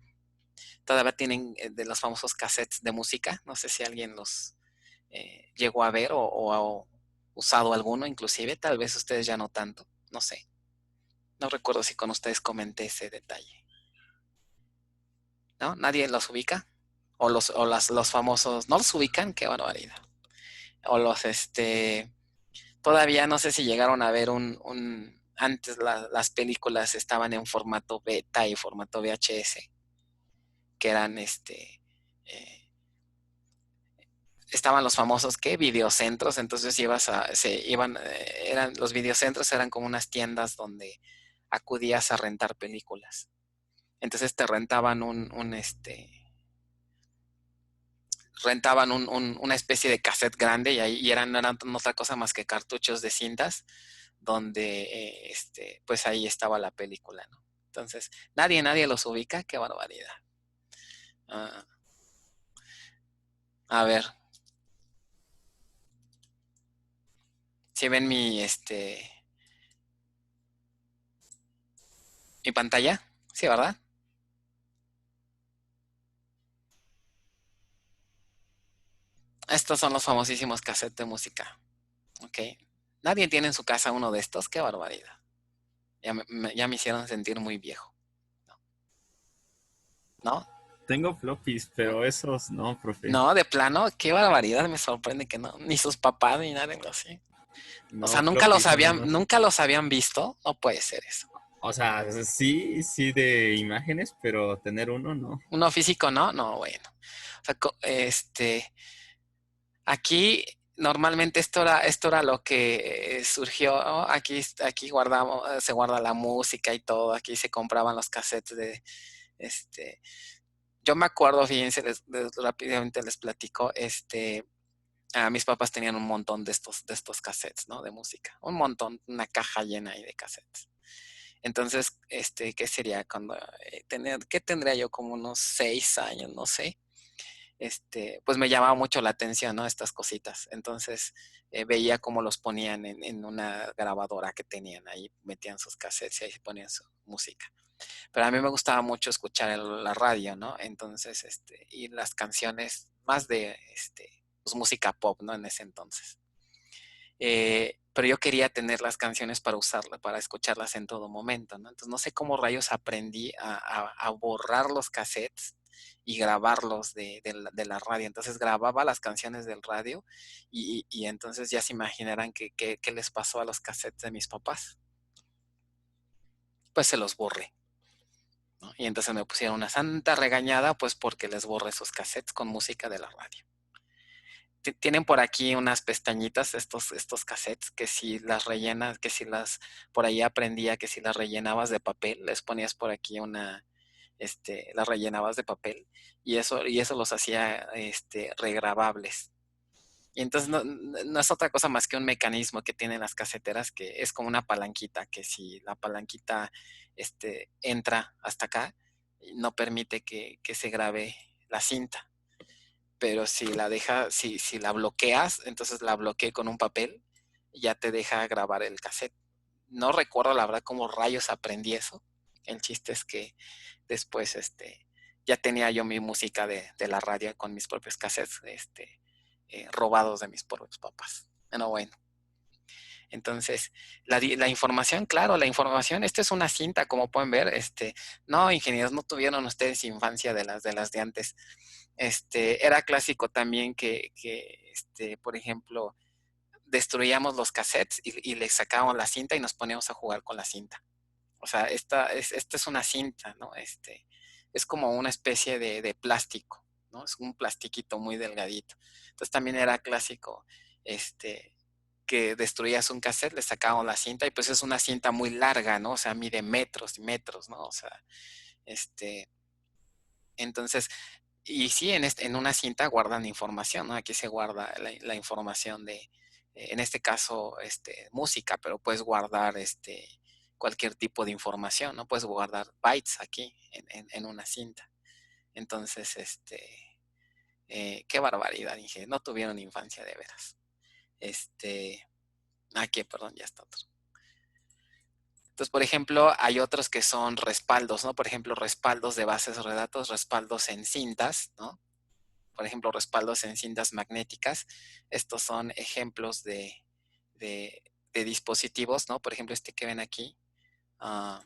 Speaker 1: todavía tienen de los famosos cassettes de música. No sé si alguien los llegó a ver o ha usado alguno, inclusive, tal vez ustedes ya no tanto, no sé. No recuerdo si con ustedes comenté ese detalle. ¿no? Nadie los ubica. Los famosos, ¿no los ubican? Qué barbaridad. O todavía no sé si llegaron a ver antes las películas estaban en formato beta y formato VHS, que eran eh, estaban los famosos, ¿qué? Videocentros, entonces los videocentros eran como unas tiendas donde acudías a rentar películas. Entonces te rentaban una especie de cassette grande y no eran otra cosa más que cartuchos de cintas donde pues ahí estaba la película, ¿no? Entonces, nadie los ubica, qué barbaridad. Ah, a ver, si ven mi pantalla, sí, ¿verdad? Estos son los famosísimos cassettes de música, ¿ok? Nadie tiene en su casa uno de estos, qué barbaridad. Ya me hicieron sentir muy viejo, ¿no?
Speaker 2: Tengo floppies, pero esos no, profe.
Speaker 1: No, de plano, qué barbaridad, me sorprende que no, ni sus papás ni nada así. O sea,
Speaker 2: No, floppies nada más.
Speaker 1: nunca los habían visto, no puede ser eso.
Speaker 2: O sea, sí, sí de imágenes, pero tener uno no.
Speaker 1: Uno físico, ¿no? No, bueno. O sea, aquí normalmente esto era lo que surgió, ¿no? Aquí se guarda la música y todo, aquí se compraban los cassettes este, yo me acuerdo, fíjense, rápidamente les platico, mis papás tenían un montón de estos cassettes, ¿no? De música, un montón, una caja llena ahí de cassettes. Entonces, ¿qué sería cuando qué tendría yo como unos 6 años, no sé? Pues me llamaba mucho la atención, ¿no? Estas cositas. Entonces, veía cómo los ponían en una grabadora que tenían ahí, metían sus cassettes y ahí ponían su música. Pero a mí me gustaba mucho escuchar la radio, ¿no? Entonces, y las canciones más de, pues música pop, ¿no? En ese entonces. Pero yo quería tener las canciones para usarlas, para escucharlas en todo momento, ¿no? Entonces no sé cómo rayos aprendí a borrar los cassettes y grabarlos de la radio. Entonces grababa las canciones del radio y entonces ya se imaginarán qué les pasó a los cassettes de mis papás. Pues se los borré, ¿no? Y entonces me pusieron una santa regañada, pues porque les borré esos cassettes con música de la radio. Tienen por aquí unas pestañitas, estos cassettes, que si las rellenas, por ahí aprendía que si las rellenabas de papel, les ponías por aquí las rellenabas de papel y eso los hacía, regrabables. Y entonces no es otra cosa más que un mecanismo que tienen las caseteras que es como una palanquita, que si la palanquita, entra hasta acá, no permite que se grabe la cinta, pero si la bloqueas, entonces la bloqueé con un papel y ya te deja grabar el cassette. No recuerdo la verdad cómo rayos aprendí eso. El chiste es que después, ya tenía yo mi música de la radio con mis propios cassettes, robados de mis propios papás. Bueno. Entonces, la información, claro, la información, esta es una cinta, como pueden ver, no, ingenieros, no tuvieron ustedes infancia de las de antes. Era clásico también por ejemplo, destruíamos los cassettes y le sacábamos la cinta y nos poníamos a jugar con la cinta. O sea, esta es una cinta, ¿no? Es como una especie de plástico, ¿no? Es un plastiquito muy delgadito. Entonces también era clásico, que destruías un cassette, le sacábamos la cinta y pues es una cinta muy larga, ¿no? O sea, mide metros y metros, ¿no? O sea, entonces, y sí, en una cinta guardan información, ¿no? Aquí se guarda la información en este caso, música, pero puedes guardar, cualquier tipo de información, ¿no? Puedes guardar bytes aquí en una cinta. Entonces, qué barbaridad, dije, no tuvieron infancia de veras. Aquí, perdón, ya está otro. Entonces, por ejemplo, hay otros que son respaldos, ¿no? Por ejemplo, respaldos de bases de datos, respaldos en cintas, ¿no? Por ejemplo, respaldos en cintas magnéticas. Estos son ejemplos de dispositivos, ¿no? Por ejemplo, este que ven aquí, ah,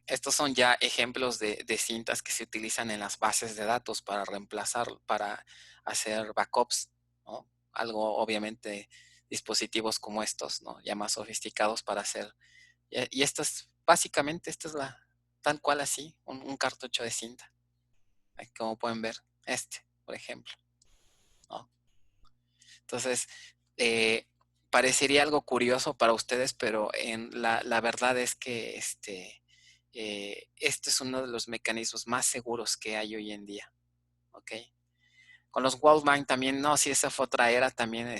Speaker 1: Estos son ya ejemplos de cintas que se utilizan en las bases de datos para reemplazar, para hacer backups, ¿no? Algo, obviamente, dispositivos como estos, ¿no? Ya más sofisticados para hacer. Y esto es, básicamente, esta es tal cual así, un cartucho de cinta. Aquí, como pueden ver, por ejemplo, ¿no? Entonces, eh, parecería algo curioso para ustedes, pero la verdad es que este es uno de los mecanismos más seguros que hay hoy en día, ¿ok? Con los Walkman también, no, si esa fue otra era, también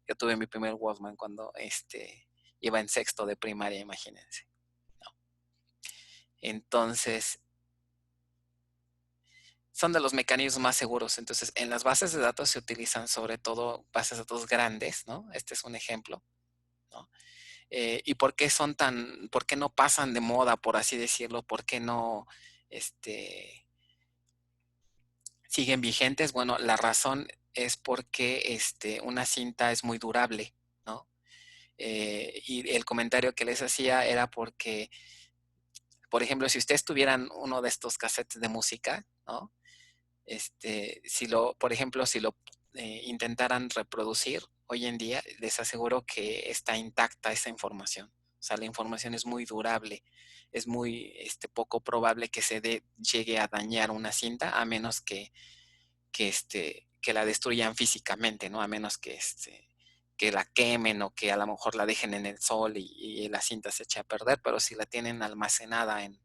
Speaker 1: yo tuve mi primer Walkman cuando iba en sexto de primaria, imagínense, ¿no? Entonces, son de los mecanismos más seguros. Entonces, en las bases de datos se utilizan sobre todo bases de datos grandes, ¿no? Este es un ejemplo, ¿no? ¿Y por qué no pasan de moda, por así decirlo? ¿Por qué no siguen vigentes? Bueno, la razón es porque una cinta es muy durable, ¿no? Y el comentario que les hacía era porque, por ejemplo, si ustedes tuvieran uno de estos cassettes de música, ¿no? Por ejemplo, si lo intentaran reproducir hoy en día, les aseguro que está intacta esa información. O sea, la información es muy durable, es muy poco probable que llegue a dañar una cinta, a menos que la destruyan físicamente, ¿no? A menos que la quemen o que a lo mejor la dejen en el sol y la cinta se eche a perder, pero si la tienen almacenada en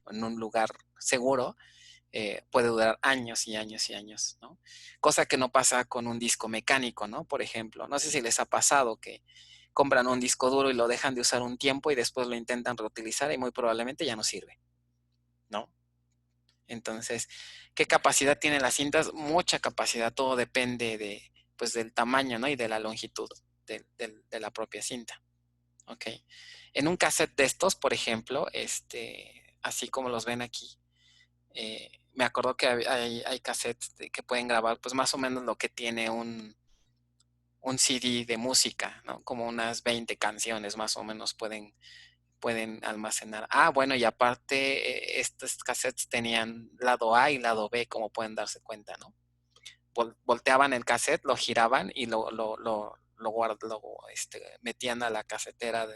Speaker 1: un lugar seguro, puede durar años y años y años, ¿no? Cosa que no pasa con un disco mecánico, ¿no? Por ejemplo, no sé si les ha pasado que compran un disco duro y lo dejan de usar un tiempo y después lo intentan reutilizar y muy probablemente ya no sirve, ¿no? Entonces, ¿qué capacidad tienen las cintas? Mucha capacidad, todo depende pues, del tamaño, ¿no? Y de la longitud de la propia cinta, ¿ok? En un cassette de estos, por ejemplo, así como los ven aquí, me acuerdo que hay cassettes que pueden grabar, pues más o menos lo que tiene un CD de música, ¿no? Como unas 20 canciones más o menos pueden almacenar. Ah, bueno, y aparte, estos cassettes tenían lado A y lado B, como pueden darse cuenta, ¿no? Volteaban el cassette, lo giraban y metían a la casetera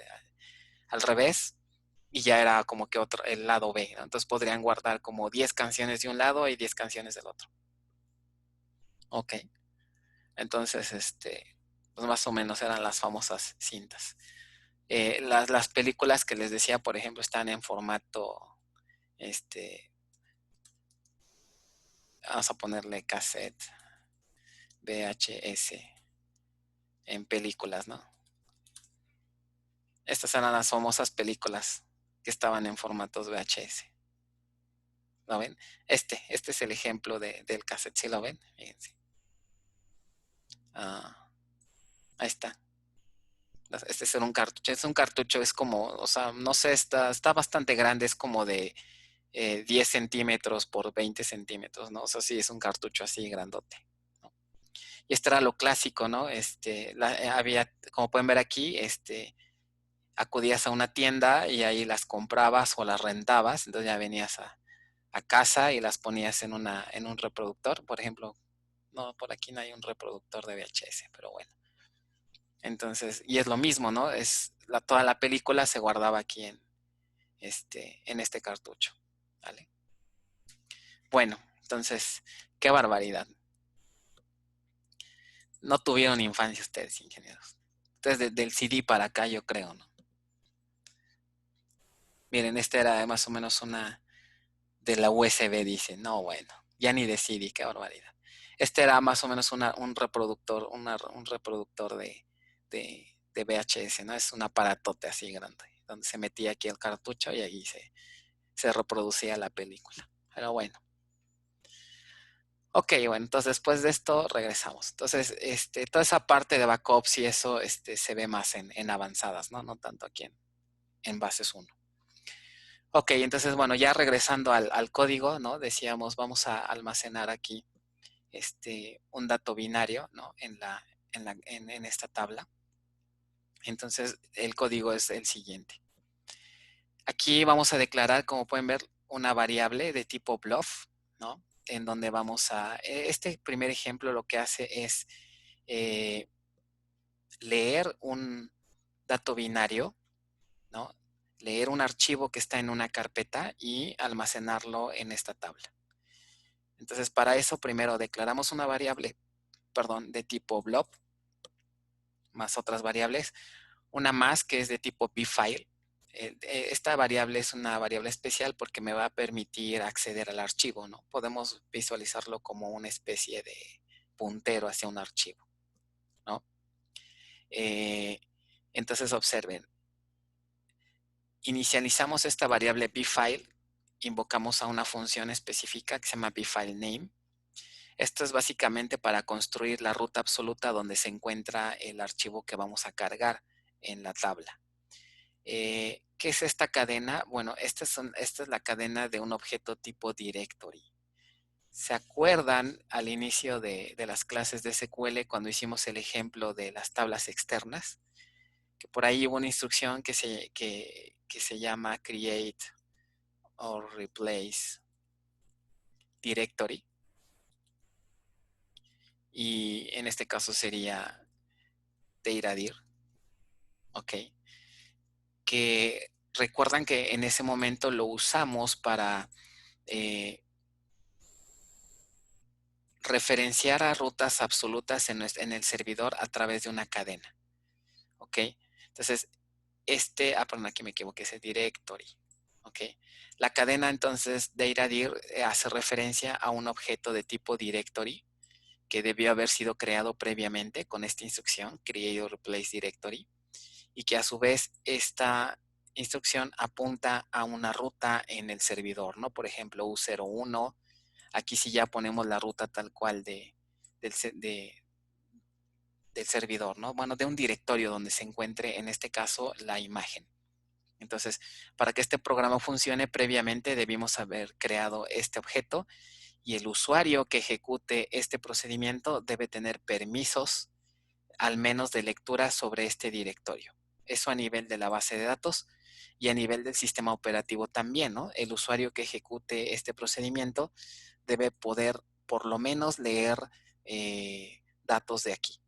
Speaker 1: al revés y ya era como que el lado B, ¿no? Entonces podrían guardar como 10 canciones de un lado y 10 canciones del otro. Ok. Entonces, pues más o menos eran las famosas cintas. Las películas que les decía, por ejemplo, están en formato, vamos a ponerle cassette, VHS, en películas, ¿no? Estas eran las famosas películas que estaban en formatos VHS. ¿Lo ven? Este es el ejemplo del cassette, ¿sí lo ven? Fíjense. Ahí está. Este es un cartucho. Es un cartucho, es como, o sea, no sé, está bastante grande, es como de 10 centímetros por 20 centímetros, ¿no? O sea, sí, es un cartucho así grandote, ¿no? Y este era lo clásico, ¿no? Había, como pueden ver aquí, acudías a una tienda y ahí las comprabas o las rentabas, entonces ya venías a casa y las ponías en un reproductor, por ejemplo. No, por aquí no hay un reproductor de VHS, pero bueno. Entonces, y es lo mismo, ¿no? Toda la película se guardaba aquí en este cartucho, ¿vale? Bueno, entonces, qué barbaridad. No tuvieron infancia ustedes, ingenieros. Ustedes del CD para acá, yo creo, ¿no? Miren, esta era más o menos una de la USB, dice. No, bueno, ya ni de CD, qué barbaridad. Este era más o menos un reproductor, un reproductor de VHS, ¿no? Es un aparatote así grande, donde se metía aquí el cartucho y ahí se reproducía la película. Pero bueno. Ok, bueno, entonces después de esto regresamos. Entonces, toda esa parte de backups y eso se ve más en avanzadas, ¿no? No tanto aquí en bases 1. Ok, entonces, bueno, ya regresando al código, ¿no? Decíamos, vamos a almacenar aquí un dato binario, ¿no? En esta tabla. Entonces, el código es el siguiente. Aquí vamos a declarar, como pueden ver, una variable de tipo bluff, ¿no? En donde vamos a... Este primer ejemplo lo que hace es leer un dato binario, ¿no? Leer un archivo que está en una carpeta y almacenarlo en esta tabla. Entonces, para eso primero declaramos una variable, perdón, de tipo blob, más otras variables, una más que es de tipo bfile. Esta variable es una variable especial porque me va a permitir acceder al archivo, ¿no? Podemos visualizarlo como una especie de puntero hacia un archivo, ¿no? Entonces observen, inicializamos esta variable bfile, invocamos a una función específica que se llama bfilename. Esto es básicamente para construir la ruta absoluta donde se encuentra el archivo que vamos a cargar en la tabla. ¿Qué es esta cadena? Bueno, esta es la cadena de un objeto tipo directory. ¿Se acuerdan al inicio de las clases de SQL cuando hicimos el ejemplo de las tablas externas? Que por ahí hubo una instrucción que se llama create or replace directory. Y en este caso sería datadir. Ok. Que recuerdan que en ese momento lo usamos para referenciar a rutas absolutas en el servidor a través de una cadena. ¿Ok? Entonces, perdón, aquí me equivoqué, es el directory. ¿Ok? La cadena entonces de iradir hace referencia a un objeto de tipo directory que debió haber sido creado previamente con esta instrucción, create or replace directory, y que a su vez esta instrucción apunta a una ruta en el servidor, ¿no? Por ejemplo, U01. Aquí sí ya ponemos la ruta tal cual del servidor, ¿no? Bueno, de un directorio donde se encuentre, en este caso, la imagen. Entonces, para que este programa funcione, previamente debimos haber creado este objeto y el usuario que ejecute este procedimiento debe tener permisos, al menos de lectura sobre este directorio. Eso a nivel de la base de datos y a nivel del sistema operativo también, ¿no? El usuario que ejecute este procedimiento debe poder por lo menos leer datos de aquí.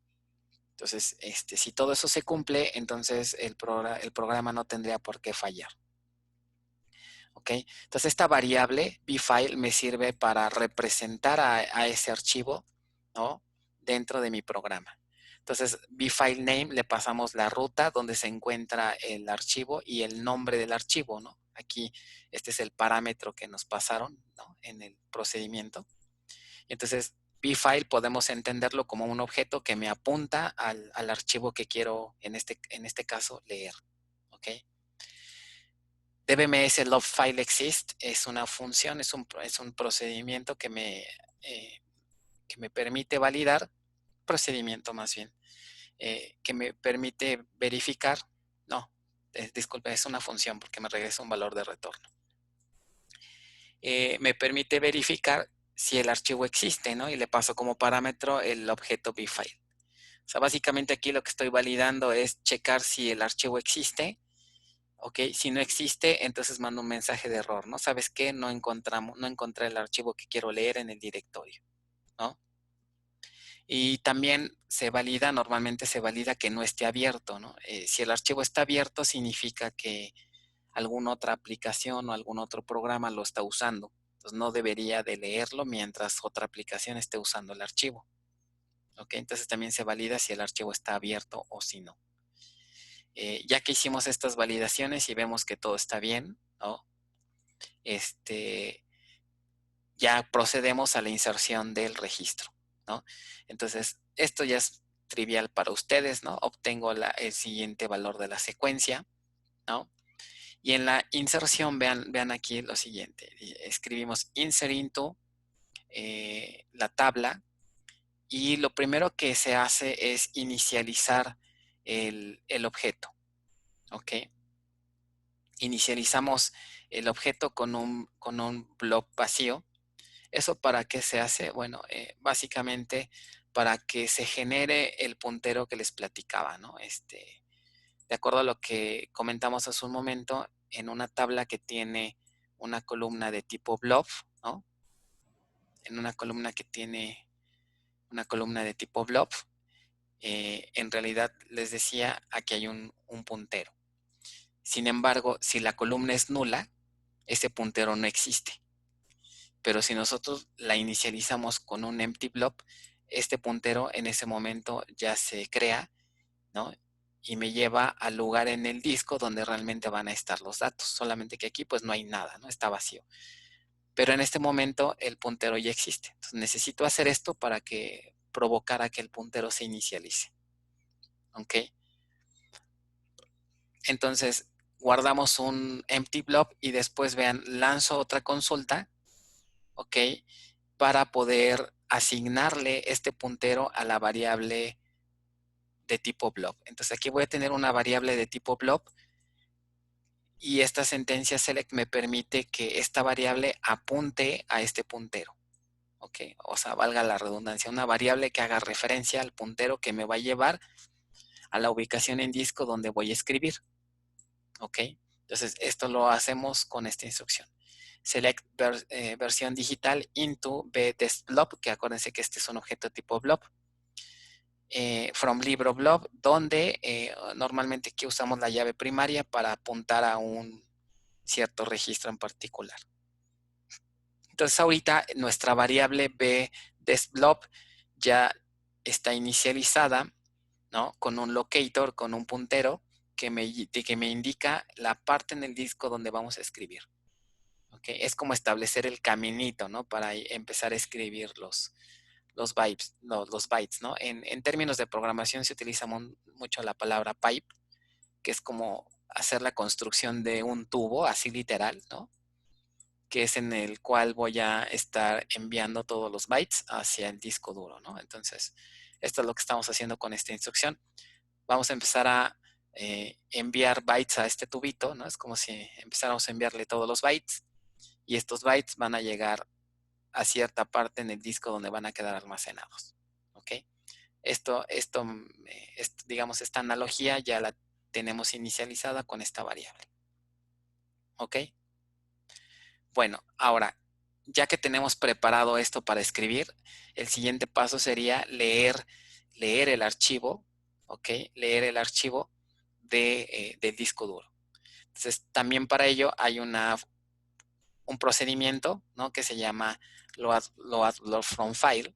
Speaker 1: Entonces, si todo eso se cumple, entonces el programa no tendría por qué fallar. ¿Ok? Entonces, esta variable bfile me sirve para representar a ese archivo, ¿no? Dentro de mi programa. Entonces, bfilename le pasamos la ruta donde se encuentra el archivo y el nombre del archivo, ¿no? Aquí, este es el parámetro que nos pasaron, ¿no? En el procedimiento. Entonces, bfile podemos entenderlo como un objeto que me apunta al archivo que quiero, en este caso, leer. ¿Ok? DBMS log file exist es una función, es un procedimiento que me permite validar, procedimiento más bien, que me permite verificar, no, disculpe, es una función porque me regresa un valor de retorno. Me permite verificar si el archivo existe, ¿no? Y le paso como parámetro el objeto bfile. O sea, básicamente aquí lo que estoy validando es checar si el archivo existe. Ok, si no existe, entonces mando un mensaje de error, ¿no? ¿Sabes qué? No encontré el archivo que quiero leer en el directorio, ¿no? Y también normalmente se valida que no esté abierto, ¿no? Si el archivo está abierto, significa que alguna otra aplicación o algún otro programa lo está usando. Entonces no debería de leerlo mientras otra aplicación esté usando el archivo. ¿Ok? Entonces también se valida si el archivo está abierto o si no. Ya que hicimos estas validaciones y vemos que todo está bien, ¿no? Ya procedemos a la inserción del registro, ¿no? Entonces, esto ya es trivial para ustedes, ¿no? Obtengo el siguiente valor de la secuencia, ¿no? Y en la inserción, vean aquí lo siguiente. Escribimos insert into la tabla y lo primero que se hace es inicializar el objeto, ¿ok? Inicializamos el objeto con un blob vacío. ¿Eso para qué se hace? Bueno, básicamente para que se genere el puntero que les platicaba, ¿no? De acuerdo a lo que comentamos hace un momento, en una tabla que tiene una columna de tipo blob, ¿no? En una columna que tiene una columna de tipo blob, en realidad les decía, aquí hay un puntero. Sin embargo, si la columna es nula, ese puntero no existe. Pero si nosotros la inicializamos con un empty blob, este puntero en ese momento ya se crea, ¿no? Y me lleva al lugar en el disco donde realmente van a estar los datos. Solamente que aquí pues no hay nada, ¿no? Está vacío. Pero en este momento el puntero ya existe. Entonces necesito hacer esto para que provocara que el puntero se inicialice. ¿Ok? Entonces guardamos un empty blob y después vean, lanzo otra consulta, ¿ok? Para poder asignarle este puntero a la variable de tipo blob. Entonces aquí voy a tener una variable de tipo blob y esta sentencia select me permite que esta variable apunte a este puntero. ¿Ok? O sea, valga la redundancia, una variable que haga referencia al puntero que me va a llevar a la ubicación en disco donde voy a escribir. ¿Ok? Entonces, esto lo hacemos con esta instrucción. Select versión digital into bDeskBlob, que acuérdense que este es un objeto tipo blob. From libro blob, donde normalmente aquí usamos la llave primaria para apuntar a un cierto registro en particular. Entonces ahorita nuestra variable bDeskBlob ya está inicializada, ¿no? Con un locator, con un puntero que me indica la parte en el disco donde vamos a escribir. ¿Okay? Es como establecer el caminito, ¿no? Para empezar a escribir los bytes, los bytes, ¿no? En términos de programación se utiliza mucho la palabra pipe, que es como hacer la construcción de un tubo, así literal, ¿no? Que es en el cual voy a estar enviando todos los bytes hacia el disco duro, ¿no? Entonces, esto es lo que estamos haciendo con esta instrucción. Vamos a empezar a enviar bytes a este tubito, ¿no? Es como si empezáramos a enviarle todos los bytes y estos bytes van a llegar a cierta parte en el disco donde van a quedar almacenados, ¿ok? Esto, digamos, esta analogía ya la tenemos inicializada con esta variable, ¿ok? Bueno, ahora, ya que tenemos preparado esto para escribir, el siguiente paso sería leer el archivo, ¿ok? Leer el archivo del disco duro. Entonces, también para ello hay un procedimiento, ¿no? Que se llama load from file.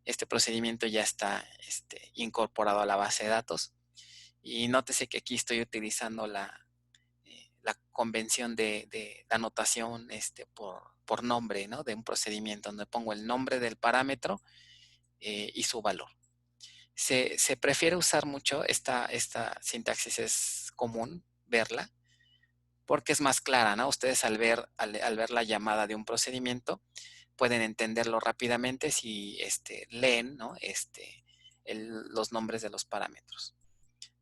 Speaker 1: Este procedimiento ya está incorporado a la base de datos. Y nótese que aquí estoy utilizando la convención de la notación por nombre, ¿no? De un procedimiento donde pongo el nombre del parámetro y su valor. Se prefiere usar mucho esta sintaxis, es común verla, porque es más clara, ¿no? Ustedes al ver la llamada de un procedimiento pueden entenderlo rápidamente si leen, ¿no? Los nombres de los parámetros.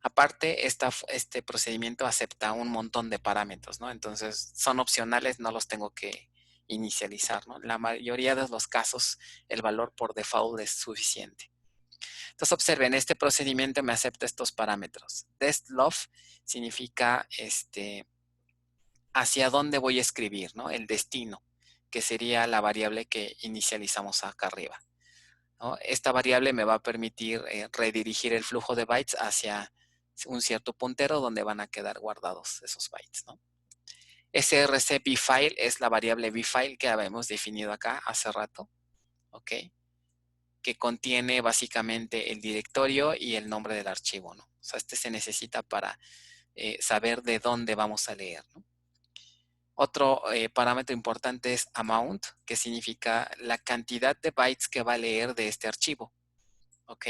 Speaker 1: Aparte, este procedimiento acepta un montón de parámetros, ¿no? Entonces, son opcionales, no los tengo que inicializar, ¿no? En la mayoría de los casos, el valor por default es suficiente. Entonces, observen, este procedimiento me acepta estos parámetros. Desklof significa hacia dónde voy a escribir, ¿no? El destino, que sería la variable que inicializamos acá arriba, ¿no? Esta variable me va a permitir redirigir el flujo de bytes hacia un cierto puntero donde van a quedar guardados esos bytes, ¿no? src bfile es la variable bfile que habíamos definido acá hace rato, ¿ok? Que contiene básicamente el directorio y el nombre del archivo, ¿no? O sea, se necesita para saber de dónde vamos a leer, ¿no? Otro parámetro importante es amount, que significa la cantidad de bytes que va a leer de este archivo, ¿ok?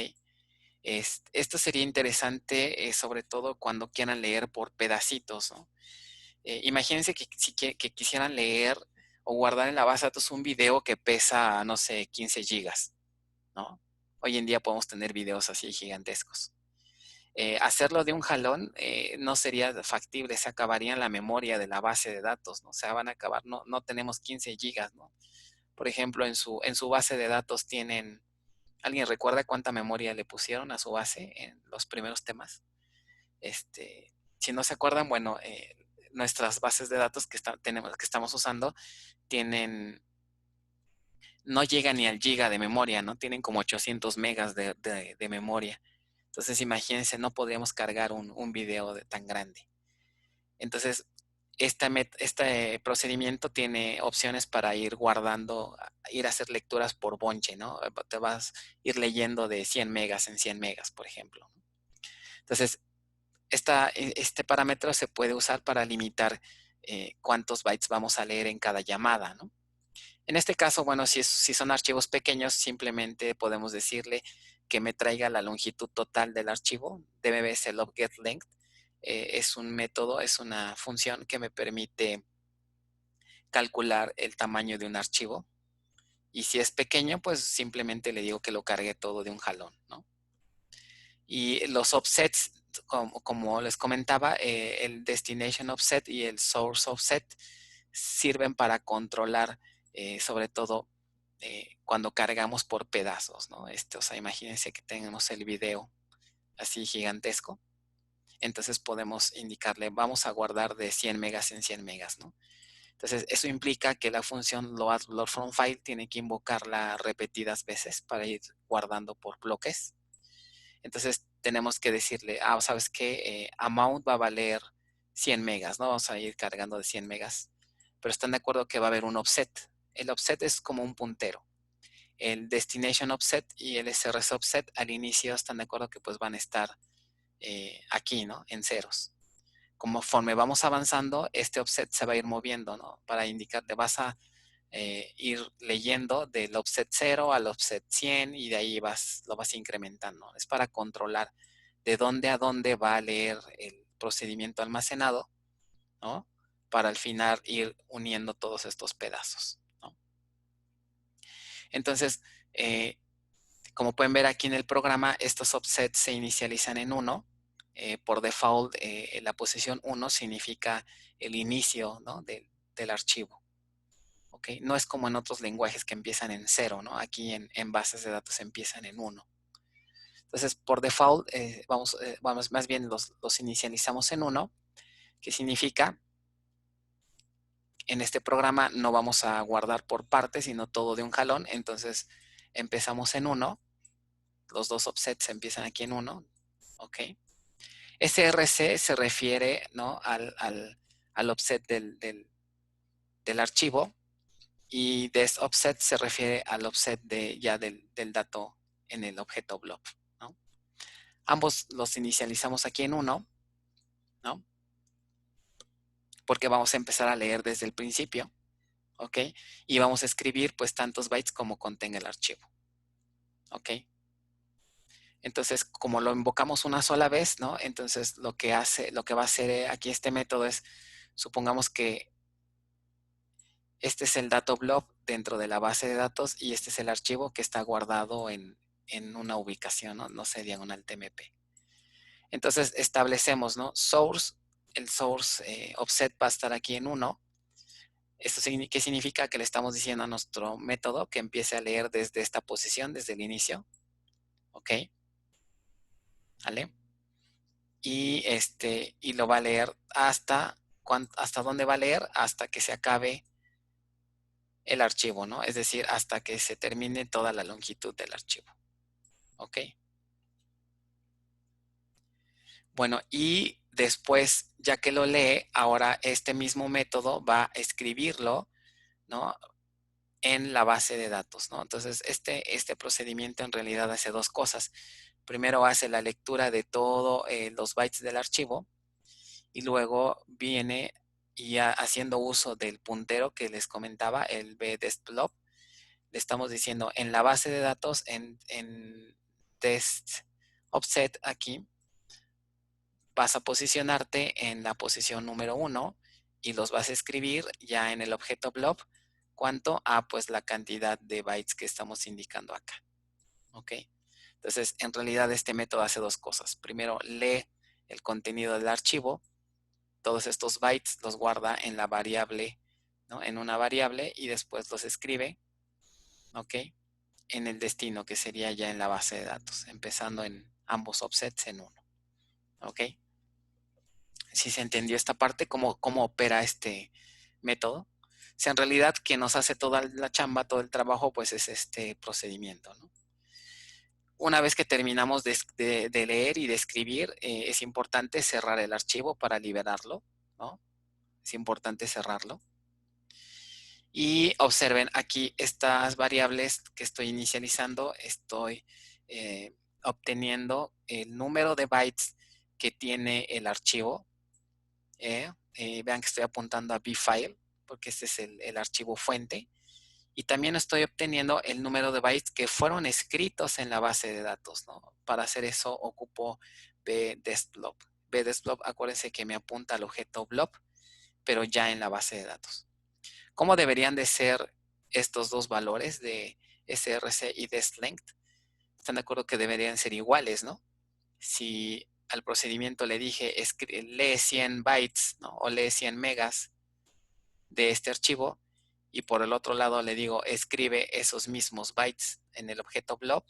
Speaker 1: Esto sería interesante, sobre todo cuando quieran leer por pedacitos, ¿no? Imagínense que quisieran leer o guardar en la base de datos un video que pesa, no sé, 15 gigas, ¿no? Hoy en día podemos tener videos así gigantescos. Hacerlo de un jalón no sería factible, se acabaría en la memoria de la base de datos, ¿no? O sea, van a acabar, no tenemos 15 gigas, ¿no? Por ejemplo, en su base de datos tienen. ¿Alguien recuerda cuánta memoria le pusieron a su base en los primeros temas? Si no se acuerdan, bueno, nuestras bases de datos que estamos usando no llegan ni al giga de memoria, ¿no? Tienen como 800 megas de memoria. Entonces, imagínense, no podríamos cargar un video tan grande. Entonces, este procedimiento tiene opciones para ir guardando, ir a hacer lecturas por bonche, ¿no? Te vas a ir leyendo de 100 megas en 100 megas, por ejemplo. Entonces, este parámetro se puede usar para limitar cuántos bytes vamos a leer en cada llamada, ¿no? En este caso, bueno, si son archivos pequeños, simplemente podemos decirle que me traiga la longitud total del archivo. dbs-log-get-length es un método, es una función que me permite calcular el tamaño de un archivo. Y si es pequeño, pues simplemente le digo que lo cargue todo de un jalón, ¿no? Y los offsets, como les comentaba, el destination offset y el source offset sirven para controlar, sobre todo, cuando cargamos por pedazos, ¿no? O sea, imagínense que tenemos el video así gigantesco. Entonces podemos indicarle, vamos a guardar de 100 megas en 100 megas, ¿no? Entonces, eso implica que la función load from file tiene que invocarla repetidas veces para ir guardando por bloques. Entonces, tenemos que decirle, ¿sabes qué? Amount va a valer 100 megas, ¿no? Vamos a ir cargando de 100 megas. Pero están de acuerdo que va a haber un offset. El offset es como un puntero. El destination offset y el SRS offset al inicio están de acuerdo que pues van a estar aquí, ¿no? En ceros. Conforme vamos avanzando, este offset se va a ir moviendo, ¿no? Para indicarte, vas a ir leyendo del offset 0 al offset 100 y de ahí lo vas incrementando. Es para controlar de dónde a dónde va a leer el procedimiento almacenado, ¿no? Para al final ir uniendo todos estos pedazos, ¿no? Entonces, como pueden ver aquí en el programa, estos offsets se inicializan en 1. Por default, la posición 1 significa el inicio, ¿no? del archivo. ¿Okay? No es como en otros lenguajes que empiezan en 0, ¿no? Aquí en bases de datos empiezan en 1. Entonces, por default, vamos más bien los inicializamos en 1, que significa, en este programa no vamos a guardar por partes, sino todo de un jalón. Entonces, empezamos en 1. Los dos offsets empiezan aquí en 1. ¿Ok? SRC se refiere, ¿no? al offset del archivo. Y desOffset se refiere al offset del dato en el objeto blob, ¿no? Ambos los inicializamos aquí en 1, ¿no? Porque vamos a empezar a leer desde el principio, ¿ok? Y vamos a escribir pues tantos bytes como contenga el archivo, ¿ok? Entonces, como lo invocamos una sola vez, ¿no? Entonces lo que va a hacer aquí este método es, supongamos que este es el dato blob dentro de la base de datos y este es el archivo que está guardado en una ubicación, no sé, diagonal TMP. Entonces establecemos, ¿no? El source offset va a estar aquí en 1. ¿Esto qué significa? Que le estamos diciendo a nuestro método que empiece a leer desde esta posición, desde el inicio. ¿Ok? ¿Vale? Y lo va a leer ¿hasta dónde va a leer? Hasta que se acabe el archivo, ¿no? Es decir, hasta que se termine toda la longitud del archivo. ¿Ok? Bueno, y después, ya que lo lee, ahora este mismo método va a escribirlo, ¿no? En la base de datos, ¿no? Entonces, este procedimiento en realidad hace dos cosas. Primero hace la lectura de todos los bytes del archivo y luego viene y haciendo uso del puntero que les comentaba, el bdestblob, le estamos diciendo en la base de datos, en test offset aquí, vas a posicionarte en la posición número 1 y los vas a escribir ya en el objeto blob. ¿Cuánto? Pues la cantidad de bytes que estamos indicando acá. ¿Ok? Entonces, en realidad este método hace dos cosas. Primero, lee el contenido del archivo. Todos estos bytes los guarda en la variable, ¿no? En una variable y después los escribe, ¿ok? En el destino, que sería ya en la base de datos, empezando en ambos offsets en 1. ¿Ok? si se entendió esta parte, cómo opera este método. O sea, en realidad quien nos hace toda la chamba, todo el trabajo, pues es este procedimiento, ¿no? Una vez que terminamos de leer y de escribir, es importante cerrar el archivo para liberarlo, ¿no? Es importante cerrarlo. Y observen aquí estas variables que estoy inicializando, estoy obteniendo el número de bytes que tiene el archivo. Vean que estoy apuntando a bfile, porque este es el archivo fuente. Y también estoy obteniendo el número de bytes que fueron escritos en la base de datos, ¿no? Para hacer eso ocupo bdesktblob. Bdesktblob, acuérdense que me apunta al objeto blob, pero ya en la base de datos. ¿Cómo deberían de ser estos dos valores de src y destLength? Están de acuerdo que deberían ser iguales, ¿no? Si al procedimiento le dije lee 100 bytes, ¿no? O lee 100 megas de este archivo, y por el otro lado le digo escribe esos mismos bytes en el objeto blob,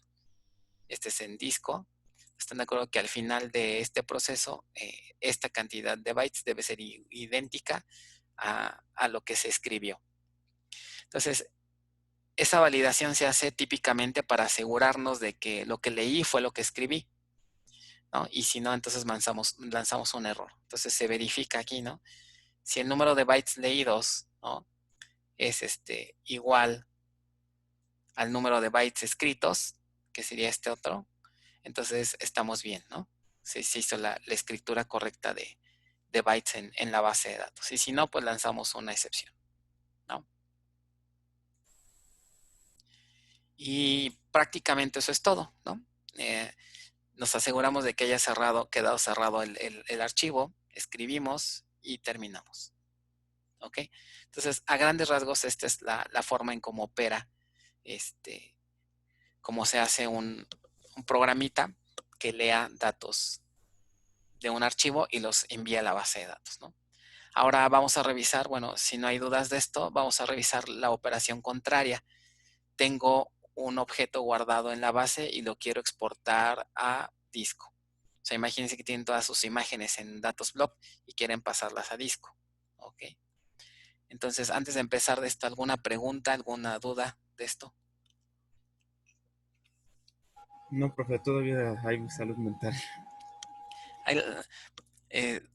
Speaker 1: este es en disco, están de acuerdo que al final de este proceso esta cantidad de bytes debe ser idéntica a lo que se escribió. Entonces, esa validación se hace típicamente para asegurarnos de que lo que leí fue lo que escribí, ¿no? Y si no, entonces lanzamos un error. Entonces se verifica aquí, ¿no? Si el número de bytes leídos, ¿no? Es igual al número de bytes escritos, que sería este otro, entonces estamos bien, ¿no? Se hizo la escritura correcta de bytes en la base de datos. Y si no, pues lanzamos una excepción, ¿no? Y prácticamente eso es todo, ¿no? Nos aseguramos de que haya quedado cerrado el archivo, escribimos y terminamos. ¿Ok? Entonces, a grandes rasgos, esta es la forma en cómo opera, cómo se hace un programita que lea datos de un archivo y los envía a la base de datos, ¿no? Ahora vamos a revisar, bueno, si no hay dudas de esto, vamos a revisar la operación contraria. Tengo un objeto guardado en la base y lo quiero exportar a disco. O sea, imagínense que tienen todas sus imágenes en datos blob y quieren pasarlas a disco. ¿Ok? Entonces, antes de empezar de esto, ¿alguna pregunta, alguna duda de esto?
Speaker 2: No, profe, todavía hay salud mental.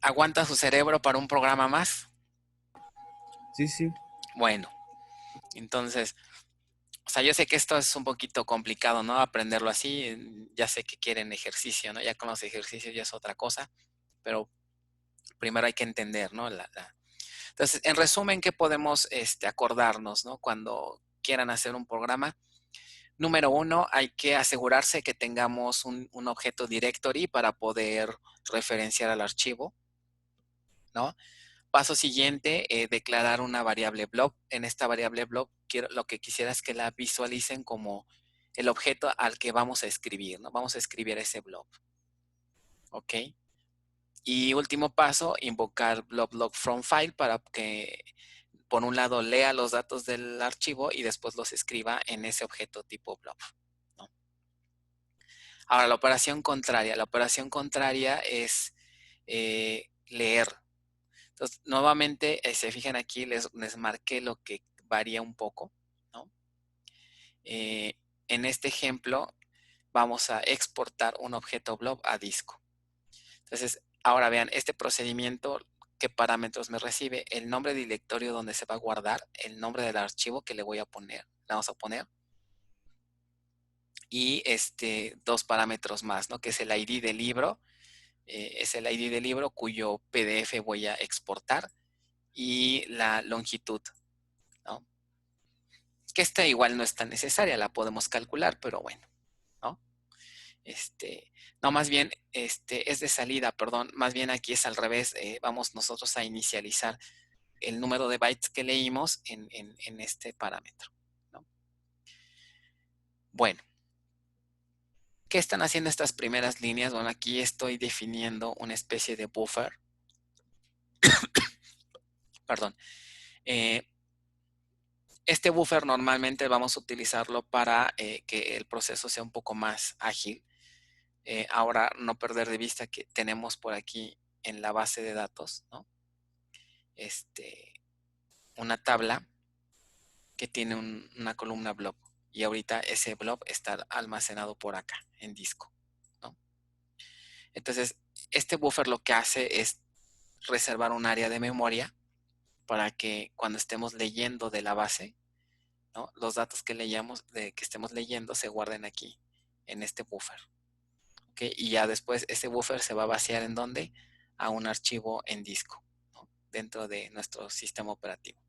Speaker 1: ¿Aguanta su cerebro para un programa más?
Speaker 2: Sí, sí.
Speaker 1: Bueno, entonces, o sea, yo sé que esto es un poquito complicado, ¿no? Aprenderlo así, ya sé que quieren ejercicio, ¿no? Ya con los ejercicios ya es otra cosa, pero primero hay que entender, ¿no? Entonces, en resumen, ¿qué podemos acordarnos, ¿no? Cuando quieran hacer un programa? Número uno, hay que asegurarse que tengamos un objeto directory para poder referenciar al archivo, ¿no? Paso siguiente, declarar una variable blob. En esta variable blob, lo que quisiera es que la visualicen como el objeto al que vamos a escribir, ¿no? Vamos a escribir ese blob. ¿Ok? Y último paso, invocar blob from file para que, por un lado, lea los datos del archivo y después los escriba en ese objeto tipo blob, ¿no? Ahora, la operación contraria. La operación contraria es leer. Entonces, nuevamente, se fijan aquí, les marqué lo que varía un poco, ¿no? En este ejemplo, vamos a exportar un objeto blob a disco. Entonces, ahora vean, este procedimiento, ¿qué parámetros me recibe? El nombre de directorio donde se va a guardar, el nombre del archivo que le vamos a poner, y dos parámetros más, ¿no? Que es el ID del libro, es el ID del libro cuyo PDF voy a exportar, y la longitud, ¿no? Que esta igual no es tan necesaria, la podemos calcular, pero bueno, ¿no? No, más bien, es de salida, perdón, más bien aquí es al revés, vamos nosotros a inicializar el número de bytes que leímos en este parámetro, ¿no? Bueno, ¿qué están haciendo estas primeras líneas? Bueno, aquí estoy definiendo una especie de buffer, perdón, este buffer normalmente vamos a utilizarlo para que el proceso sea un poco más ágil. Ahora no perder de vista que tenemos por aquí en la base de datos, ¿no? Una tabla que tiene una columna blob. Y ahorita ese blob está almacenado por acá, en disco, ¿no? Entonces, este buffer lo que hace es reservar un área de memoria para que cuando estemos leyendo de la base, ¿no? Los datos que que estemos leyendo se guarden aquí, en este buffer. ¿Okay? Y ya después ese buffer se va a vaciar ¿en dónde? A un archivo en disco, ¿no? Dentro de nuestro sistema operativo.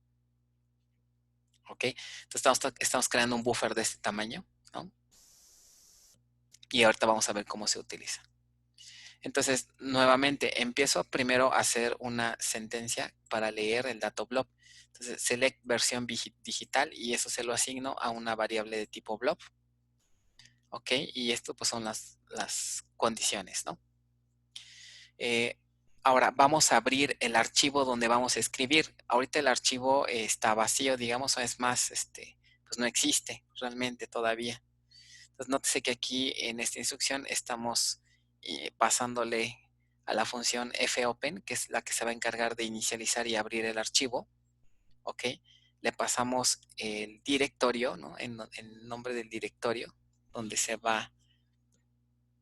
Speaker 1: ¿Ok? Entonces estamos creando un buffer de este tamaño, ¿no? Y ahorita vamos a ver cómo se utiliza. Entonces, nuevamente, empiezo primero a hacer una sentencia para leer el dato blob. Entonces, select versión digital y eso se lo asigno a una variable de tipo blob. ¿Ok? Y esto pues son las condiciones, ¿no? Ahora vamos a abrir el archivo donde vamos a escribir. Ahorita el archivo está vacío, digamos, o es más, pues no existe realmente todavía. Entonces, nótese que aquí en esta instrucción estamos pasándole a la función fopen, que es la que se va a encargar de inicializar y abrir el archivo. ¿Ok? Le pasamos el directorio, ¿no? El nombre del directorio donde se va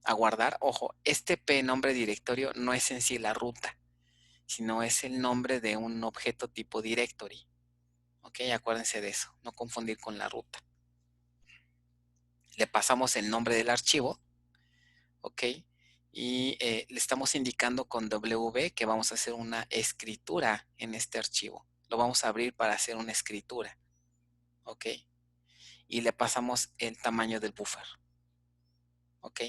Speaker 1: a guardar. Ojo, este nombre directorio no es en sí la ruta, sino es el nombre de un objeto tipo directory. ¿Ok? Acuérdense de eso, no confundir con la ruta. Le pasamos el nombre del archivo, ¿ok? Y le estamos indicando con W que vamos a hacer una escritura en este archivo. Lo vamos a abrir para hacer una escritura, ¿ok? Y le pasamos el tamaño del buffer, ¿ok?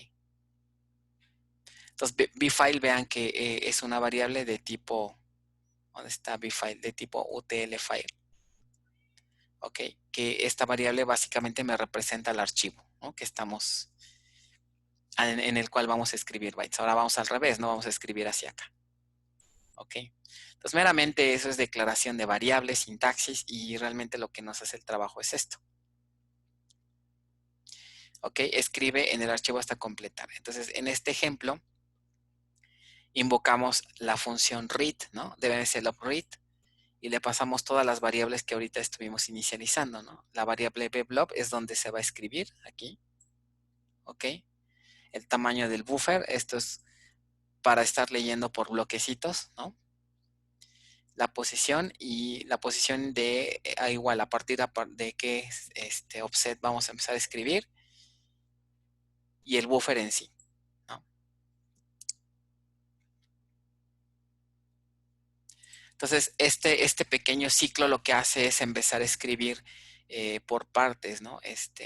Speaker 1: Entonces, bfile, vean que es una variable de tipo, ¿dónde está bfile? De tipo utlfile, ¿ok? Que esta variable básicamente me representa el archivo, ¿no? Que estamos, en el cual vamos a escribir bytes. Ahora vamos al revés, no vamos a escribir hacia acá, ¿ok? Entonces, meramente eso es declaración de variables, sintaxis, y realmente lo que nos hace el trabajo es esto. ¿Ok? Escribe en el archivo hasta completar. Entonces, en este ejemplo, invocamos la función read, ¿no? Debe ser el read, y le pasamos todas las variables que ahorita estuvimos inicializando, ¿no? La variable bblob es donde se va a escribir, aquí. ¿Ok? El tamaño del buffer, esto es para estar leyendo por bloquecitos, ¿no? La posición y la posición de igual a partir de qué offset vamos a empezar a escribir y el buffer en sí, ¿no? Entonces este pequeño ciclo lo que hace es empezar a escribir por partes, ¿no?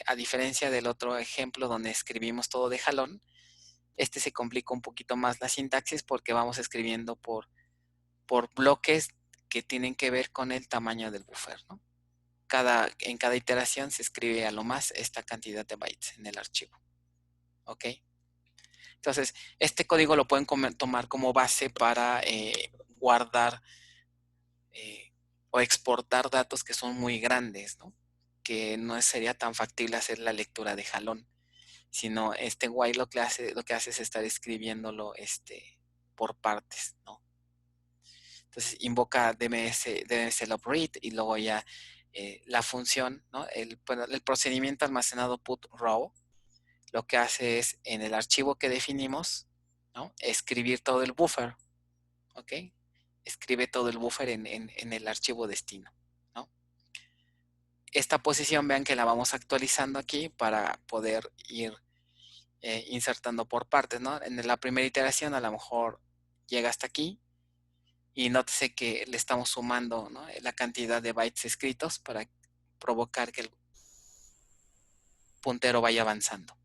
Speaker 1: A diferencia del otro ejemplo donde escribimos todo de jalón, se complica un poquito más la sintaxis porque vamos escribiendo por bloques que tienen que ver con el tamaño del buffer, ¿no? En cada iteración se escribe a lo más esta cantidad de bytes en el archivo. ¿Ok? Entonces, este código lo pueden tomar como base para guardar o exportar datos que son muy grandes, ¿no? Que no sería tan factible hacer la lectura de jalón, sino while lo que hace es estar escribiéndolo por partes, ¿no? Entonces, invoca DMS love read y luego ya la función, ¿no? El procedimiento almacenado put raw lo que hace es en el archivo que definimos, ¿no? Escribir todo el buffer, ¿ok? Escribe todo el buffer en el archivo destino, ¿no? Esta posición, vean que la vamos actualizando aquí para poder ir insertando por partes, ¿no? En la primera iteración a lo mejor llega hasta aquí y nótese que le estamos sumando, ¿no? La cantidad de bytes escritos para provocar que el puntero vaya avanzando.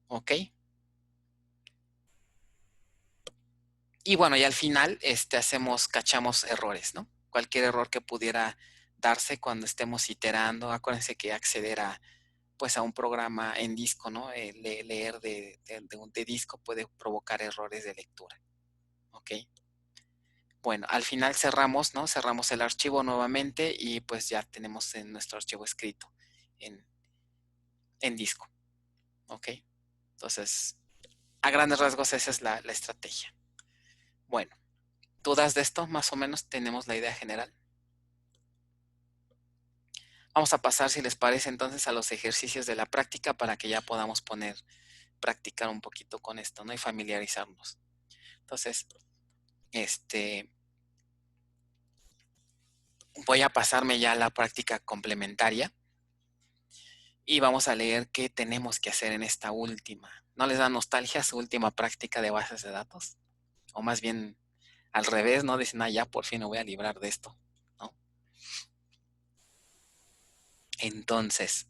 Speaker 1: ¿Ok? Y bueno, y al final cachamos errores, ¿no? Cualquier error que pudiera darse cuando estemos iterando. Acuérdense que acceder pues a un programa en disco, ¿no? Leer de disco puede provocar errores de lectura. ¿Ok? Bueno, al final cerramos, ¿no? Cerramos el archivo nuevamente y pues ya tenemos en nuestro archivo escrito en disco. ¿Ok? Entonces, A grandes rasgos esa es la estrategia. Bueno, ¿dudas de esto? Más o menos tenemos la idea general. Vamos a pasar, si les parece, entonces a los ejercicios de la práctica para que ya podamos practicar un poquito con esto, ¿no? Y familiarizarnos. Entonces, voy a pasarme ya a la práctica complementaria y vamos a leer qué tenemos que hacer en esta última. ¿No les da nostalgia su última práctica de bases de datos? O más bien al revés, ¿no? Dicen, ya por fin me voy a librar de esto, ¿no? Entonces,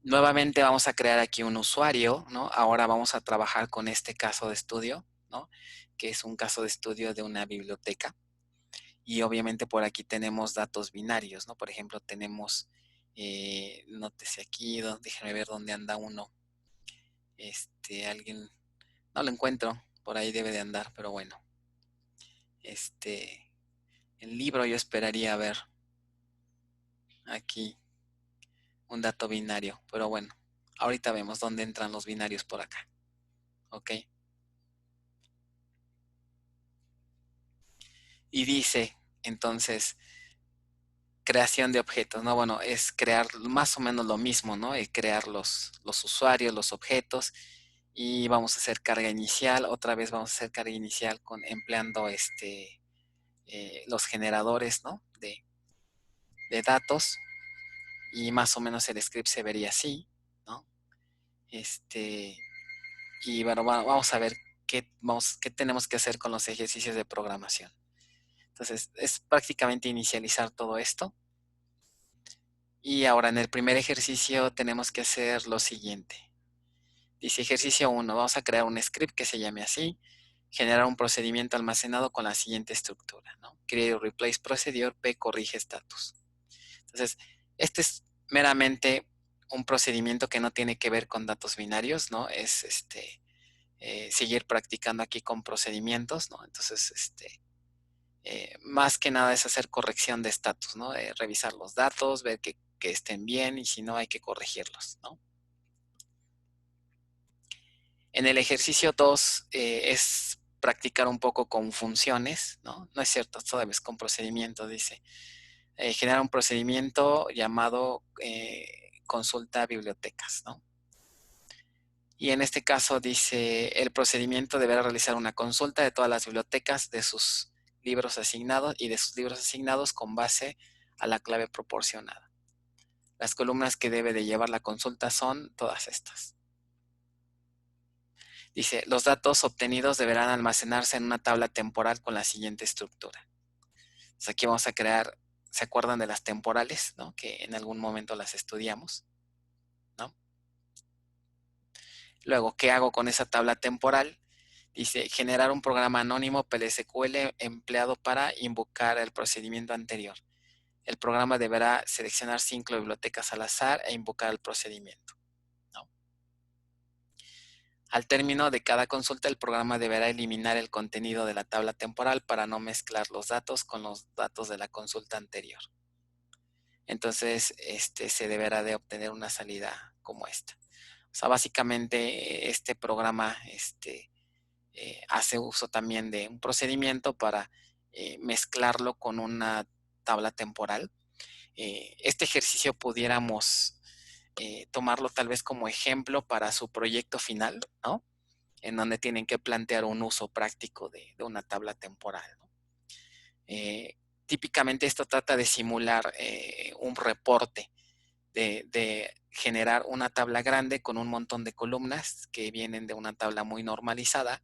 Speaker 1: nuevamente vamos a crear aquí un usuario, ¿no? Ahora vamos a trabajar con este caso de estudio, ¿no? Que es un caso de estudio de una biblioteca. Y obviamente por aquí tenemos datos binarios, ¿no? Por ejemplo, tenemos, nótese aquí, déjenme ver dónde anda uno. Alguien, no lo encuentro, por ahí debe de andar, pero bueno. El libro yo esperaría ver aquí un dato binario, pero bueno, ahorita vemos dónde entran los binarios por acá, ¿ok? Y dice, entonces, creación de objetos, ¿no? Bueno, es crear más o menos lo mismo, ¿no? Crear los usuarios, los objetos, y vamos a hacer carga inicial. Otra vez vamos a hacer carga inicial empleando los generadores, ¿no? De datos, y más o menos el script se vería así, ¿no? Y bueno, vamos a ver qué tenemos que hacer con los ejercicios de programación. Entonces, es prácticamente inicializar todo esto. Y ahora en el primer ejercicio tenemos que hacer lo siguiente. Dice ejercicio 1, vamos a crear un script que se llame así, generar un procedimiento almacenado con la siguiente estructura, ¿no? Create replace procedure, P corrige status. Entonces, este es meramente un procedimiento que no tiene que ver con datos binarios, ¿no? Es seguir practicando aquí con procedimientos, ¿no? Entonces, más que nada es hacer corrección de estatus, ¿no? Revisar los datos, ver que estén bien, y si no hay que corregirlos, ¿no? En el ejercicio 2 es practicar un poco con funciones, ¿no? No es cierto, todavía es con procedimiento, dice. Generar un procedimiento llamado consulta bibliotecas, ¿no? Y en este caso dice, el procedimiento deberá realizar una consulta de todas las bibliotecas de sus libros asignados y de sus libros asignados con base a la clave proporcionada. Las columnas que debe de llevar la consulta son todas estas. Dice, los datos obtenidos deberán almacenarse en una tabla temporal con la siguiente estructura. Entonces aquí vamos a crear, ¿se acuerdan de las temporales, ¿no? Que en algún momento las estudiamos, ¿no? Luego, ¿qué hago con esa tabla temporal? Dice, generar un programa anónimo PLSQL empleado para invocar el procedimiento anterior. El programa deberá seleccionar 5 bibliotecas al azar e invocar el procedimiento, ¿no? Al término de cada consulta, el programa deberá eliminar el contenido de la tabla temporal para no mezclar los datos con los datos de la consulta anterior. Entonces, se deberá de obtener una salida como esta. O sea, básicamente este programa hace uso también de un procedimiento para mezclarlo con una tabla temporal. Este ejercicio pudiéramos tomarlo tal vez como ejemplo para su proyecto final, ¿no? En donde tienen que plantear un uso práctico de una tabla temporal, ¿no? Típicamente esto trata de simular un reporte, de generar una tabla grande con un montón de columnas que vienen de una tabla muy normalizada,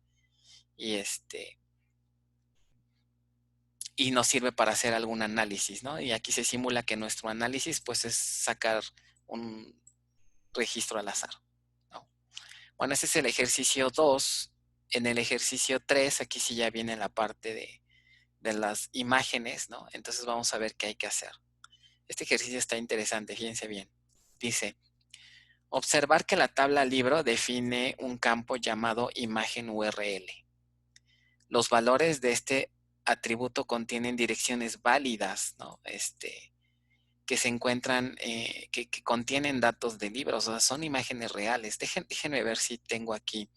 Speaker 1: y nos sirve para hacer algún análisis, ¿no? Y aquí se simula que nuestro análisis pues es sacar un registro al azar, ¿no? Bueno, ese es el ejercicio 2. En el ejercicio 3, aquí sí ya viene la parte de las imágenes, ¿no? Entonces vamos a ver qué hay que hacer. Este ejercicio está interesante, fíjense bien. Dice, observar que la tabla libro define un campo llamado imagen URL. Los valores de este atributo contienen direcciones válidas, ¿no? Que se encuentran, que contienen datos de libros, o sea, son imágenes reales. Déjenme ver si tengo aquí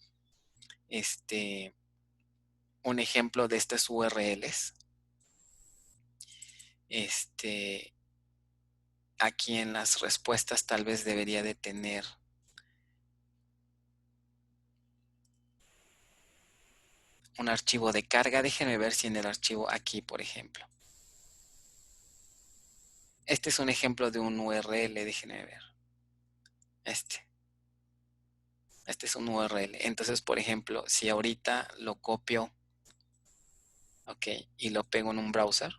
Speaker 1: un ejemplo de estas URLs. Aquí en las respuestas tal vez debería de tener un archivo de carga. Déjenme ver si en el archivo aquí, por ejemplo. Este es un ejemplo de un URL, déjenme ver. Este es un URL. Entonces, por ejemplo, si ahorita lo copio, ok, y lo pego en un browser,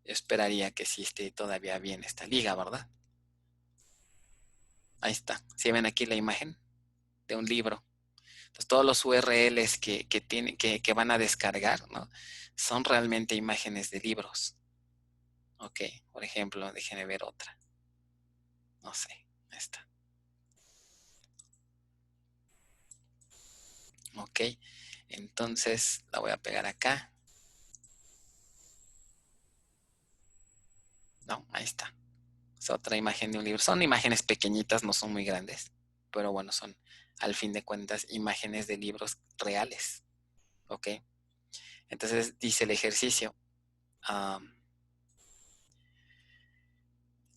Speaker 1: yo esperaría que sí esté todavía bien esta liga, ¿verdad? Ahí está. ¿Sí ven aquí la imagen de un libro? Entonces, todos los URLs que van a descargar, ¿no? Son realmente imágenes de libros. Ok, por ejemplo, déjenme ver otra. No sé, esta. Ok, entonces la voy a pegar acá. No, ahí está. Es otra imagen de un libro. Son imágenes pequeñitas, no son muy grandes. Pero bueno, son al fin de cuentas imágenes de libros reales. Ok, entonces dice el ejercicio.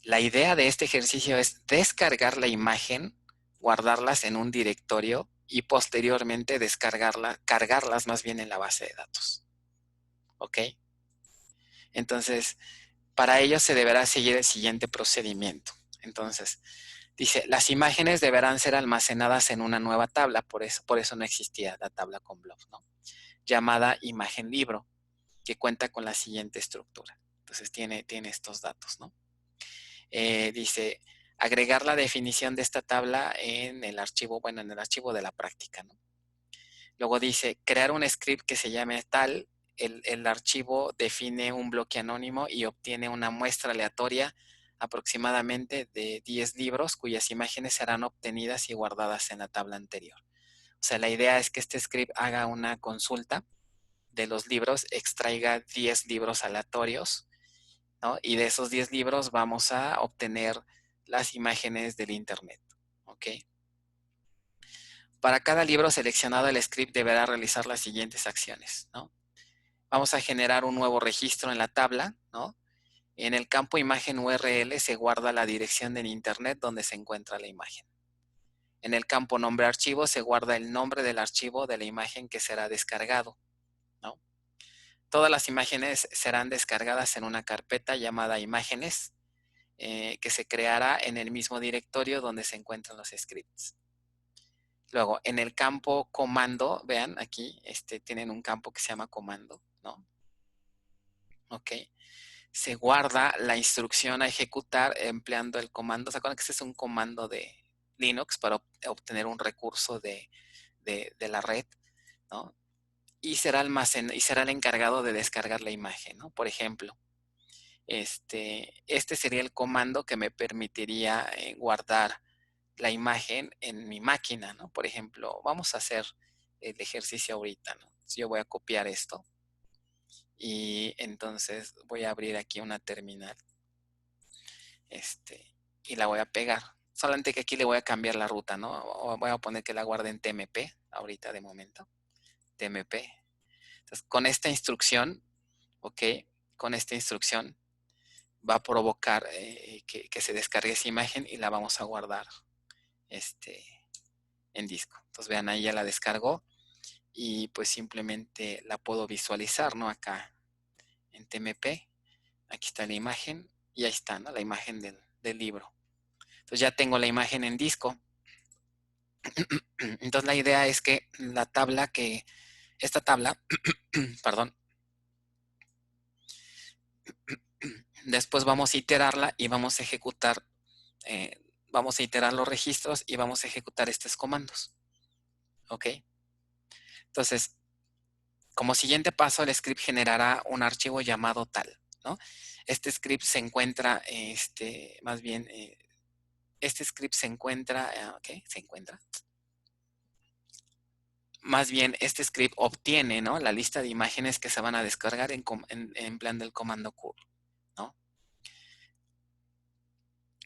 Speaker 1: La idea de este ejercicio es descargar la imagen, guardarlas en un directorio y posteriormente cargarlas más bien en la base de datos. ¿Ok? Entonces, para ello se deberá seguir el siguiente procedimiento. Entonces, dice, las imágenes deberán ser almacenadas en una nueva tabla, por eso no existía la tabla con blob, ¿no? Llamada imagen libro, que cuenta con la siguiente estructura. Entonces, tiene estos datos, ¿no? Dice, agregar la definición de esta tabla en el archivo, en el archivo de la práctica, ¿no? Luego dice, crear un script que se llame tal, el archivo define un bloque anónimo y obtiene una muestra aleatoria aproximadamente de 10 libros cuyas imágenes serán obtenidas y guardadas en la tabla anterior. O sea, la idea es que este script haga una consulta de los libros, extraiga 10 libros aleatorios, ¿no? Y de esos 10 libros vamos a obtener las imágenes del Internet. ¿Ok? Para cada libro seleccionado, el script deberá realizar las siguientes acciones, ¿no? Vamos a generar un nuevo registro en la tabla, ¿no? En el campo imagen URL se guarda la dirección del Internet donde se encuentra la imagen. En el campo nombre archivo se guarda el nombre del archivo de la imagen que será descargado, ¿no? Todas las imágenes serán descargadas en una carpeta llamada imágenes, que se creará en el mismo directorio donde se encuentran los scripts. Luego, en el campo comando, vean aquí, tienen un campo que se llama comando, ¿no? Ok. Se guarda la instrucción a ejecutar empleando el comando. ¿Se acuerdan que este es un comando de Linux para obtener un recurso de la red, ¿no? Y será el encargado de descargar la imagen, ¿no? Por ejemplo, este sería el comando que me permitiría guardar la imagen en mi máquina, ¿no? Por ejemplo, vamos a hacer el ejercicio ahorita, ¿no? Yo voy a copiar esto y entonces voy a abrir aquí una terminal, y la voy a pegar. Solamente que aquí le voy a cambiar la ruta, ¿no? O voy a poner que la guarde en TMP ahorita de momento. TMP. Entonces, con esta instrucción, ¿ok? Con esta instrucción va a provocar que se descargue esa imagen y la vamos a guardar en disco. Entonces vean, ahí ya la descargó y pues simplemente la puedo visualizar, ¿no? Acá en TMP, aquí está la imagen y ahí está, ¿no? La imagen del libro. Entonces ya tengo la imagen en disco. Entonces la idea es que esta tabla, perdón, después vamos a iterarla y vamos a iterar los registros y vamos a ejecutar estos comandos. ¿Ok? Entonces, como siguiente paso, el script generará un archivo llamado tal, ¿no? Este script se encuentra, más bien, este script se encuentra, ¿qué? Se encuentra. Más bien, este script obtiene, ¿no? La lista de imágenes que se van a descargar en plan del comando curl, ¿no?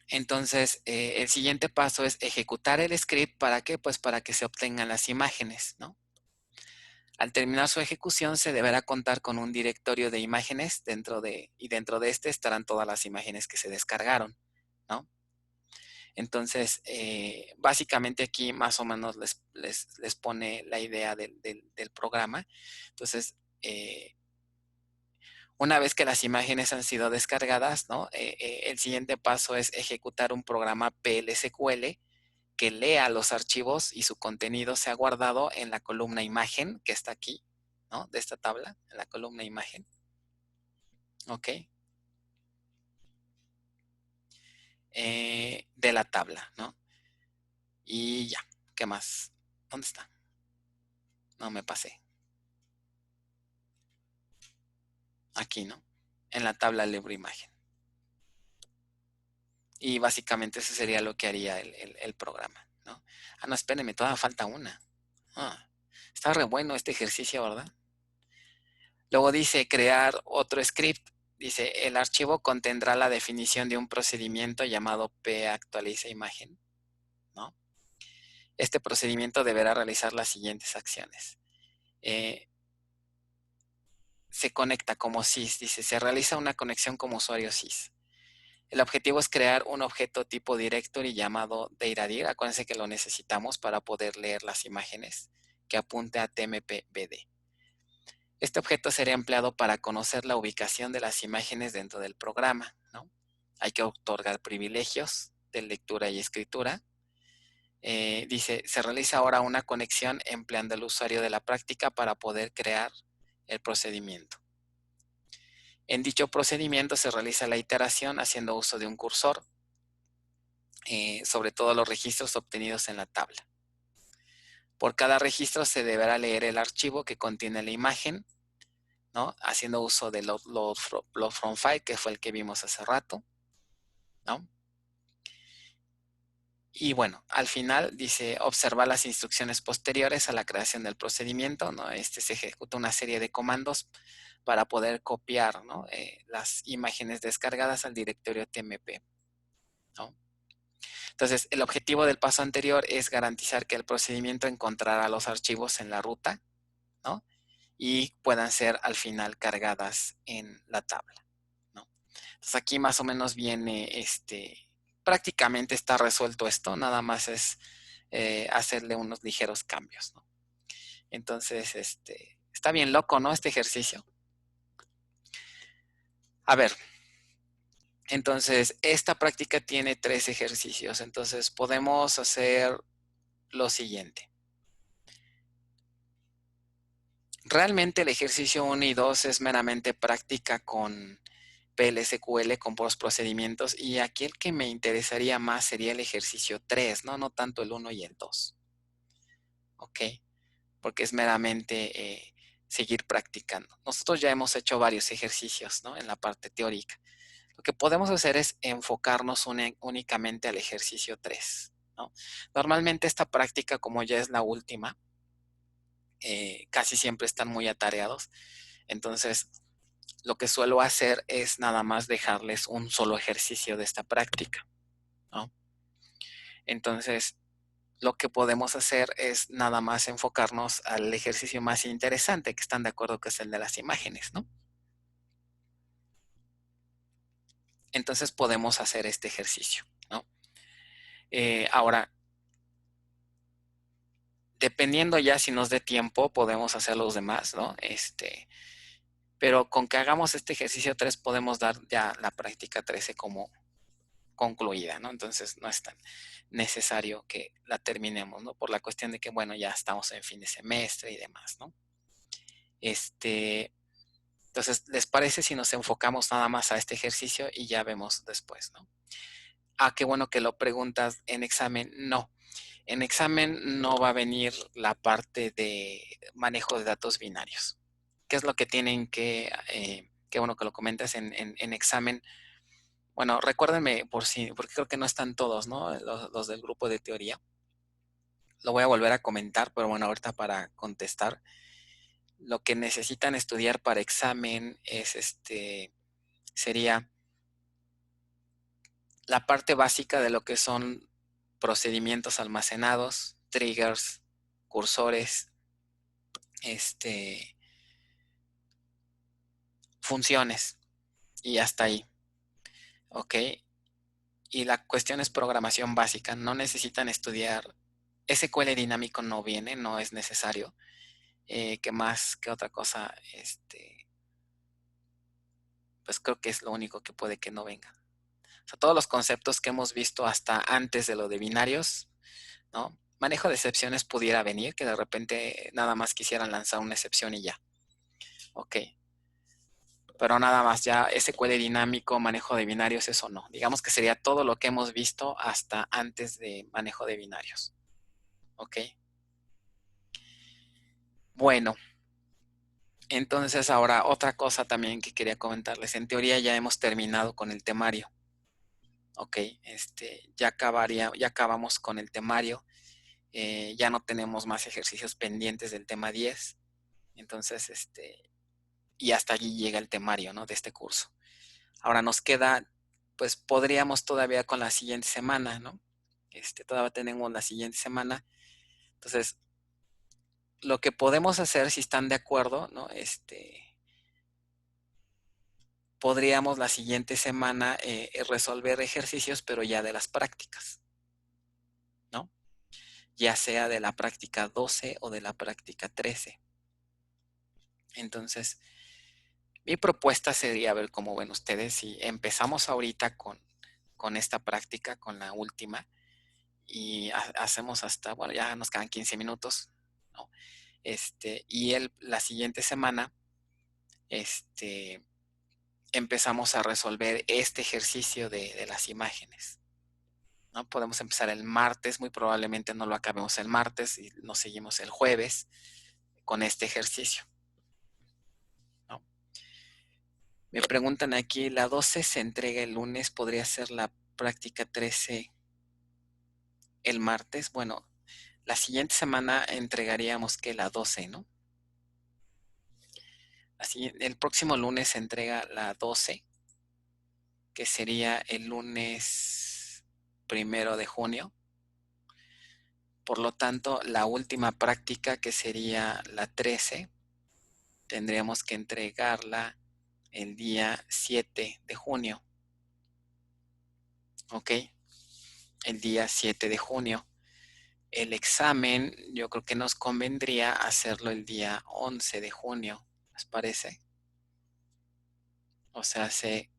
Speaker 1: Entonces, el siguiente paso es ejecutar el script. ¿Para qué? Pues para que se obtengan las imágenes, ¿no? Al terminar su ejecución, se deberá contar con un directorio de imágenes y dentro de este estarán todas las imágenes que se descargaron, ¿no? Entonces, básicamente aquí más o menos les pone la idea del programa. Entonces, una vez que las imágenes han sido descargadas, ¿no? El siguiente paso es ejecutar un programa PLSQL que lea los archivos y su contenido sea guardado en la columna imagen que está aquí, ¿no? De esta tabla, en la columna imagen. ¿Ok? De la tabla, ¿no? Y ya, ¿qué más? ¿Dónde está? No me pasé. Aquí, ¿no? En la tabla libro imagen. Y básicamente eso sería lo que haría el programa, ¿no? Ah, no, espérenme, todavía falta una. Ah, está re bueno este ejercicio, ¿verdad? Luego dice crear otro script. Dice, el archivo contendrá la definición de un procedimiento llamado pActualiza imagen, ¿no? Este procedimiento deberá realizar las siguientes acciones. Se conecta como sys, dice, se realiza una conexión como usuario sys. El objetivo es crear un objeto tipo directory llamado datadir. Acuérdense que lo necesitamos para poder leer las imágenes que apunte a tmpbd. Este objeto sería empleado para conocer la ubicación de las imágenes dentro del programa, ¿no? Hay que otorgar privilegios de lectura y escritura. Dice, se realiza ahora una conexión empleando el usuario de la práctica para poder crear el procedimiento. En dicho procedimiento se realiza la iteración haciendo uso de un cursor sobre todos los registros obtenidos en la tabla. Por cada registro se deberá leer el archivo que contiene la imagen, ¿no? Haciendo uso de load from file, que fue el que vimos hace rato, ¿no? Y bueno, al final dice observar las instrucciones posteriores a la creación del procedimiento, ¿no? Se ejecuta una serie de comandos para poder copiar, ¿no? Las imágenes descargadas al directorio TMP, ¿no? Entonces, el objetivo del paso anterior es garantizar que el procedimiento encontrará los archivos en la ruta, ¿no? Y puedan ser al final cargadas en la tabla, ¿no? Entonces, aquí más o menos viene, prácticamente está resuelto esto, nada más es hacerle unos ligeros cambios, ¿no? Entonces, está bien loco, ¿no? Este ejercicio. A ver, entonces, esta práctica tiene 3 ejercicios, entonces podemos hacer lo siguiente. Realmente el ejercicio 1 y 2 es meramente práctica con PLSQL, con los procedimientos, y aquí el que me interesaría más sería el ejercicio 3, ¿no? No tanto el 1 y el 2. ¿Ok? Porque es meramente seguir practicando. Nosotros ya hemos hecho varios ejercicios, ¿no? En la parte teórica. Lo que podemos hacer es enfocarnos únicamente al ejercicio 3, ¿no? Normalmente esta práctica, como ya es la última, casi siempre están muy atareados. Entonces, lo que suelo hacer es nada más dejarles un solo ejercicio de esta práctica, ¿no? Entonces, lo que podemos hacer es nada más enfocarnos al ejercicio más interesante, que están de acuerdo que es el de las imágenes, ¿no? Entonces podemos hacer este ejercicio, ¿no? Ahora, dependiendo ya si nos dé tiempo, podemos hacer los demás, ¿no? Pero con que hagamos este ejercicio 3 podemos dar ya la práctica 13 como concluida, ¿no? Entonces no es tan necesario que la terminemos, ¿no? Por la cuestión de que, bueno, ya estamos en fin de semestre y demás, ¿no? Entonces, ¿les parece si nos enfocamos nada más a este ejercicio y ya vemos después, ¿no? Ah, qué bueno que lo preguntas en examen. No, en examen no va a venir la parte de manejo de datos binarios. ¿Qué es lo que tienen que, qué bueno que lo comentas en examen? Bueno, recuérdenme porque creo que no están todos, ¿no? Los del grupo de teoría. Lo voy a volver a comentar, pero bueno, ahorita para contestar. Lo que necesitan estudiar para examen es sería la parte básica de lo que son procedimientos almacenados, triggers, cursores, funciones y hasta ahí, ¿ok? Y la cuestión es programación básica, no necesitan estudiar, SQL dinámico no viene, no es necesario. ¿Qué más? ¿Qué otra cosa? Pues creo que es lo único que puede que no venga. O sea, todos los conceptos que hemos visto hasta antes de lo de binarios, ¿no? Manejo de excepciones pudiera venir, que de repente nada más quisieran lanzar una excepción y ya. Ok. Pero nada más, ya SQL dinámico, manejo de binarios, eso no. Digamos que sería todo lo que hemos visto hasta antes de manejo de binarios. Ok. Bueno, entonces ahora otra cosa también que quería comentarles. En teoría ya hemos terminado con el temario. Ok, ya acabamos con el temario. Ya no tenemos más ejercicios pendientes del tema 10. Entonces, y hasta allí llega el temario, ¿no? De este curso. Ahora nos queda, pues podríamos todavía con la siguiente semana, ¿no? Todavía tenemos la siguiente semana. Entonces, lo que podemos hacer, si están de acuerdo, ¿no? Podríamos la siguiente semana resolver ejercicios, pero ya de las prácticas, ¿no? Ya sea de la práctica 12 o de la práctica 13. Entonces, mi propuesta sería ver cómo ven ustedes si empezamos ahorita con esta práctica, con la última, y hacemos hasta, bueno, ya nos quedan 15 minutos, ¿no? Y la siguiente semana, empezamos a resolver este ejercicio de las imágenes, ¿no? Podemos empezar el martes, muy probablemente no lo acabemos el martes y nos seguimos el jueves con este ejercicio, ¿no? Me preguntan aquí, la 12 se entrega el lunes, ¿podría ser la práctica 13 el martes? Bueno, la siguiente semana entregaríamos que la 12, ¿no? Así, el próximo lunes se entrega la 12, que sería el lunes 1 de junio. Por lo tanto, la última práctica, que sería la 13, tendríamos que entregarla el día 7 de junio. ¿Ok? El día 7 de junio. El examen, yo creo que nos convendría hacerlo el día 11 de junio, ¿les parece? O sea, hace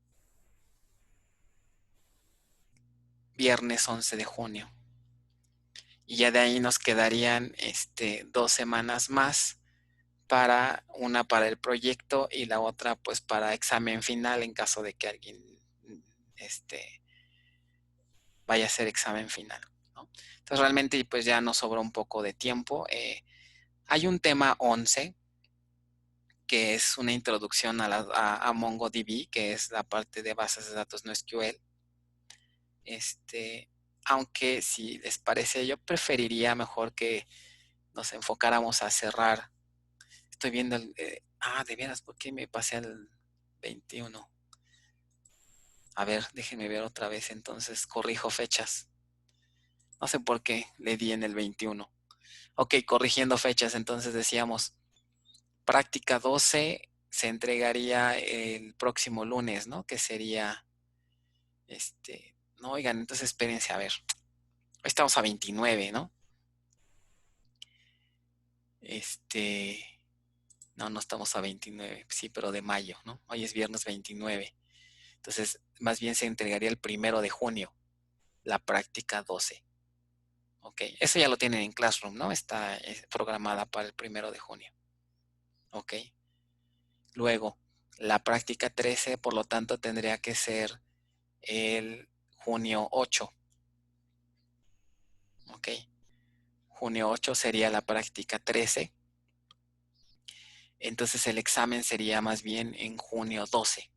Speaker 1: viernes 11 de junio. Y ya de ahí nos quedarían 2 semanas más, una para el proyecto y la otra pues para examen final en caso de que alguien vaya a hacer examen final, ¿no? Entonces realmente pues ya nos sobra un poco de tiempo. Hay un tema 11 que es una introducción a MongoDB, que es la parte de bases de datos no SQL. Aunque si les parece, yo preferiría mejor que nos enfocáramos a cerrar. Estoy viendo de veras, ¿por qué me pasé al 21? A ver, déjenme ver otra vez, entonces corrijo fechas. No sé por qué le di en el 21. Ok, corrigiendo fechas, entonces decíamos, práctica 12 se entregaría el próximo lunes, ¿no? Que sería, no, oigan, entonces espérense, a ver, estamos a 29, ¿no? No, no estamos a 29, sí, pero de mayo, ¿no? Hoy es viernes 29. Entonces, más bien se entregaría el 1 de junio, la práctica 12. Ok, eso ya lo tienen en Classroom, ¿no? Está programada para el 1 de junio. Ok. Luego, la práctica 13, por lo tanto, tendría que ser el junio 8. Ok. Junio 8 sería la práctica 13. Entonces el examen sería más bien en junio 12.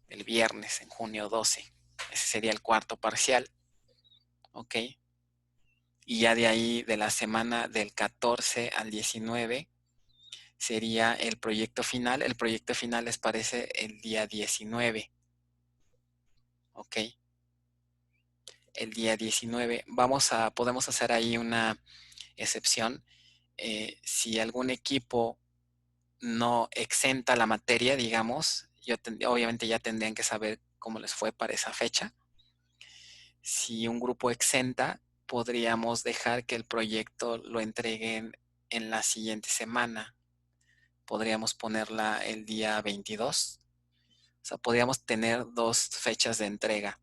Speaker 1: El viernes en junio 12. Ese sería el cuarto parcial. Ok. Y ya de ahí, de la semana del 14 al 19, sería el proyecto final. El proyecto final les parece el día 19. Ok. El día 19. Podemos hacer ahí una excepción. si algún equipo no exenta la materia, digamos, obviamente ya tendrían que saber cómo les fue para esa fecha. Si un grupo exenta, podríamos dejar que el proyecto lo entreguen en la siguiente semana. Podríamos ponerla el día 22. O sea, podríamos tener 2 fechas de entrega.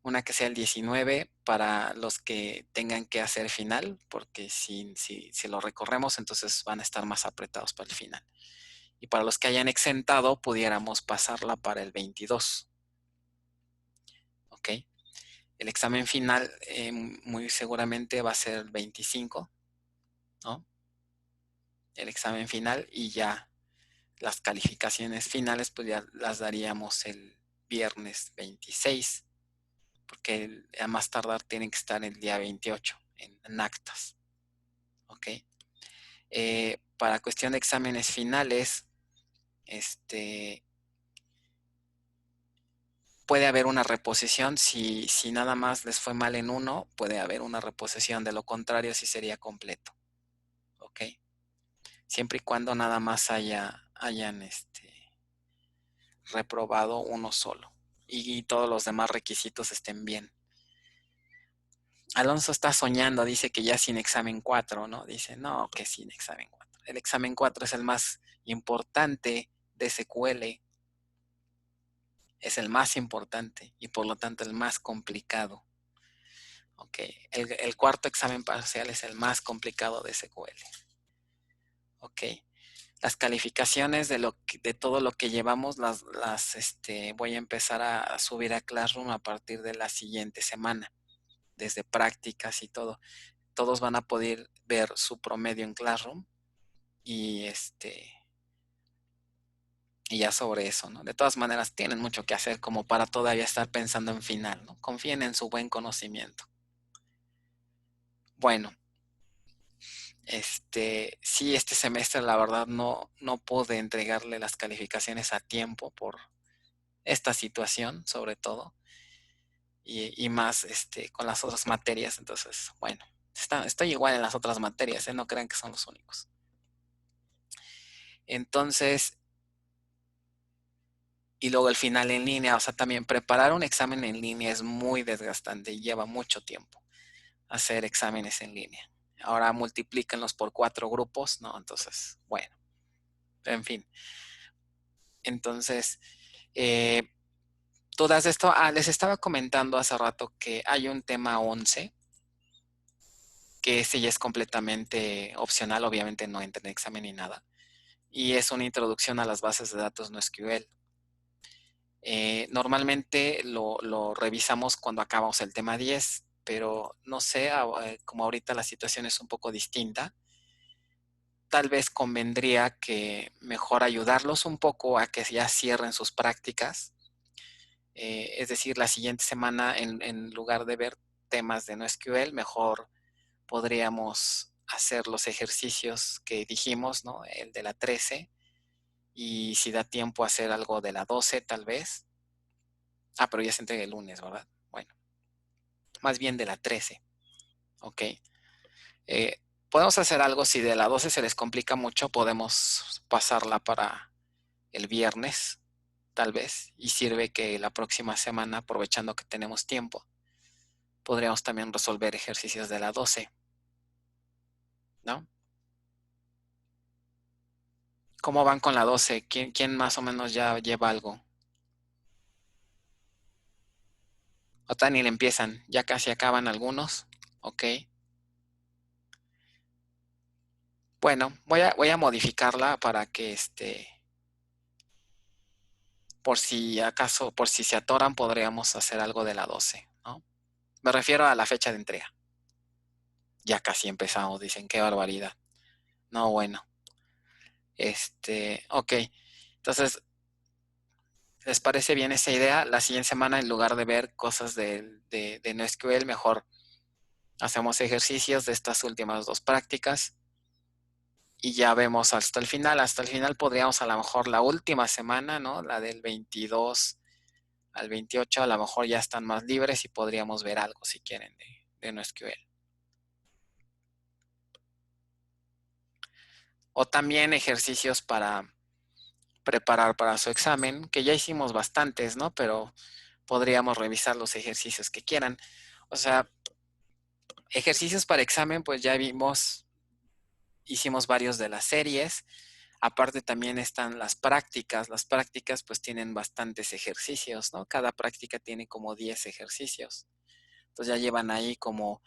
Speaker 1: Una que sea el 19 para los que tengan que hacer final, porque si lo recorremos, entonces van a estar más apretados para el final. Y para los que hayan exentado, pudiéramos pasarla para el 22. ¿Ok? El examen final muy seguramente va a ser el 25, ¿no? El examen final, y ya las calificaciones finales pues ya las daríamos el viernes 26, porque a más tardar tienen que estar el día 28 en actas. ¿Ok? Para cuestión de exámenes finales, puede haber una reposición. Si nada más les fue mal en uno, puede haber una reposición. De lo contrario, sí sería completo. ¿Ok? Siempre y cuando nada más hayan reprobado uno solo y todos los demás requisitos estén bien. Alonso está soñando, dice que ya sin examen 4, ¿no? Dice, no, que sin examen 4. El examen 4 es el más importante de SQL, es el más importante y por lo tanto el más complicado. Ok, el cuarto examen parcial es el más complicado de SQL. Ok, las calificaciones de todo lo que llevamos las voy a empezar a subir a Classroom a partir de la siguiente semana, desde prácticas y todo. Todos van a poder ver su promedio en Classroom y y ya sobre eso, ¿no? De todas maneras, tienen mucho que hacer como para todavía estar pensando en final, ¿no? Confíen en su buen conocimiento. Bueno, sí, este semestre la verdad no pude entregarle las calificaciones a tiempo por esta situación, sobre todo, y más con las otras materias. Entonces, bueno, estoy igual en las otras materias, no crean que son los únicos. Entonces, y luego el final en línea, o sea, también preparar un examen en línea es muy desgastante y lleva mucho tiempo hacer exámenes en línea. Ahora multiplíquenlos por 4 grupos, ¿no? Entonces, bueno, en fin. Entonces, todas esto, les estaba comentando hace rato que hay un tema 11, que ese ya es completamente opcional, obviamente no entra en examen ni nada, y es una introducción a las bases de datos NoSQL. Normalmente lo revisamos cuando acabamos el tema 10, pero no sé, como ahorita la situación es un poco distinta, tal vez convendría que mejor ayudarlos un poco a que ya cierren sus prácticas. Es decir, la siguiente semana, en lugar de ver temas de NoSQL, mejor podríamos hacer los ejercicios que dijimos, ¿no? El de la 13, y si da tiempo hacer algo de la 12 tal vez. Pero ya se entrega el lunes, ¿verdad? Bueno, más bien de la 13, ¿ok? Podemos hacer algo, si de la 12 se les complica mucho, podemos pasarla para el viernes, tal vez, y sirve que la próxima semana, aprovechando que tenemos tiempo, podríamos también resolver ejercicios de la 12, ¿no? ¿Cómo van con la 12? ¿Quién más o menos ya lleva algo? O tan ni le empiezan, ya casi acaban algunos, ¿ok? Bueno, voy a modificarla para que por si acaso, por si se atoran, podríamos hacer algo de la 12, ¿no? Me refiero a la fecha de entrega. Ya casi empezamos, dicen, qué barbaridad. No, bueno. Ok. Entonces, ¿les parece bien esa idea? La siguiente semana, en lugar de ver cosas de NoSQL, mejor hacemos ejercicios de estas últimas 2 prácticas y ya vemos hasta el final. Hasta el final podríamos a lo mejor la última semana, ¿no? La del 22 al 28, a lo mejor ya están más libres y podríamos ver algo si quieren de NoSQL. O también ejercicios para preparar para su examen, que ya hicimos bastantes, ¿no? Pero podríamos revisar los ejercicios que quieran. O sea, ejercicios para examen, pues ya vimos, hicimos varios de las series. Aparte también están las prácticas. Las prácticas pues tienen bastantes ejercicios, ¿no? Cada práctica tiene como 10 ejercicios. Entonces ya llevan ahí como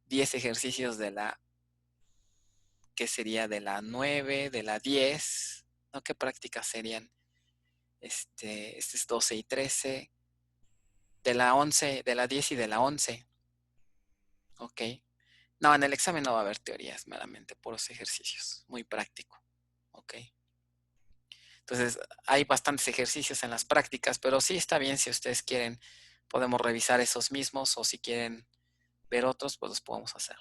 Speaker 1: 10 ejercicios de la, ¿qué sería? De la 9, de la 10, ¿no? ¿Qué prácticas serían? Este es 12 y 13, de la 11, de la 10 y de la 11, ¿ok? No, en el examen no va a haber teorías, meramente puros ejercicios, muy práctico, ¿ok? Entonces, hay bastantes ejercicios en las prácticas, pero sí está bien si ustedes quieren, podemos revisar esos mismos o si quieren ver otros, pues los podemos hacer.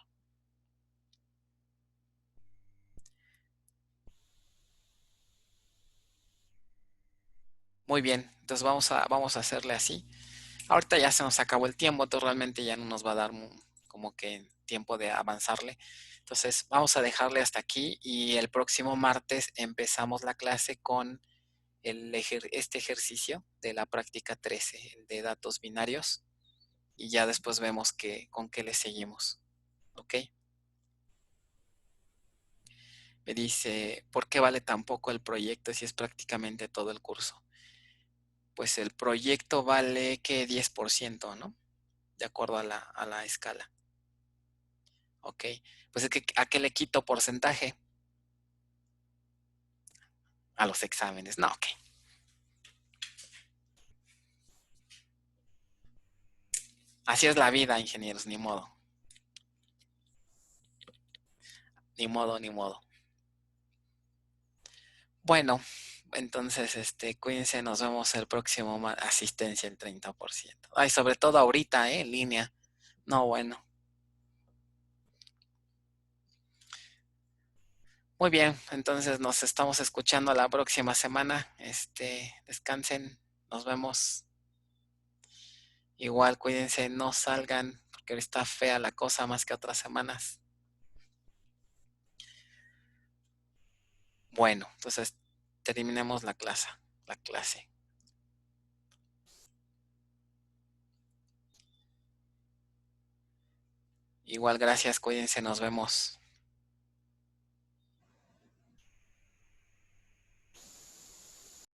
Speaker 1: Muy bien, entonces vamos a hacerle así. Ahorita ya se nos acabó el tiempo, entonces realmente ya no nos va a dar como que tiempo de avanzarle. Entonces vamos a dejarle hasta aquí y el próximo martes empezamos la clase con este ejercicio de la práctica 13, el de datos binarios, y ya después vemos con qué le seguimos. ¿Ok? Me dice, ¿por qué vale tan poco el proyecto si es prácticamente todo el curso? Pues el proyecto vale que 10%, ¿no? De acuerdo a la escala. Ok, pues es que ¿a qué le quito porcentaje? A los exámenes. No, ok. Así es la vida, ingenieros, ni modo. Ni modo, ni modo. Bueno, entonces, cuídense, nos vemos el próximo asistencia el 30%. Ay, sobre todo ahorita, en línea. No, bueno. Muy bien, entonces nos estamos escuchando la próxima semana. Descansen, nos vemos. Igual, cuídense, no salgan, porque ahorita está fea la cosa más que otras semanas. Bueno, entonces terminemos la clase. Igual, gracias, cuídense, nos vemos.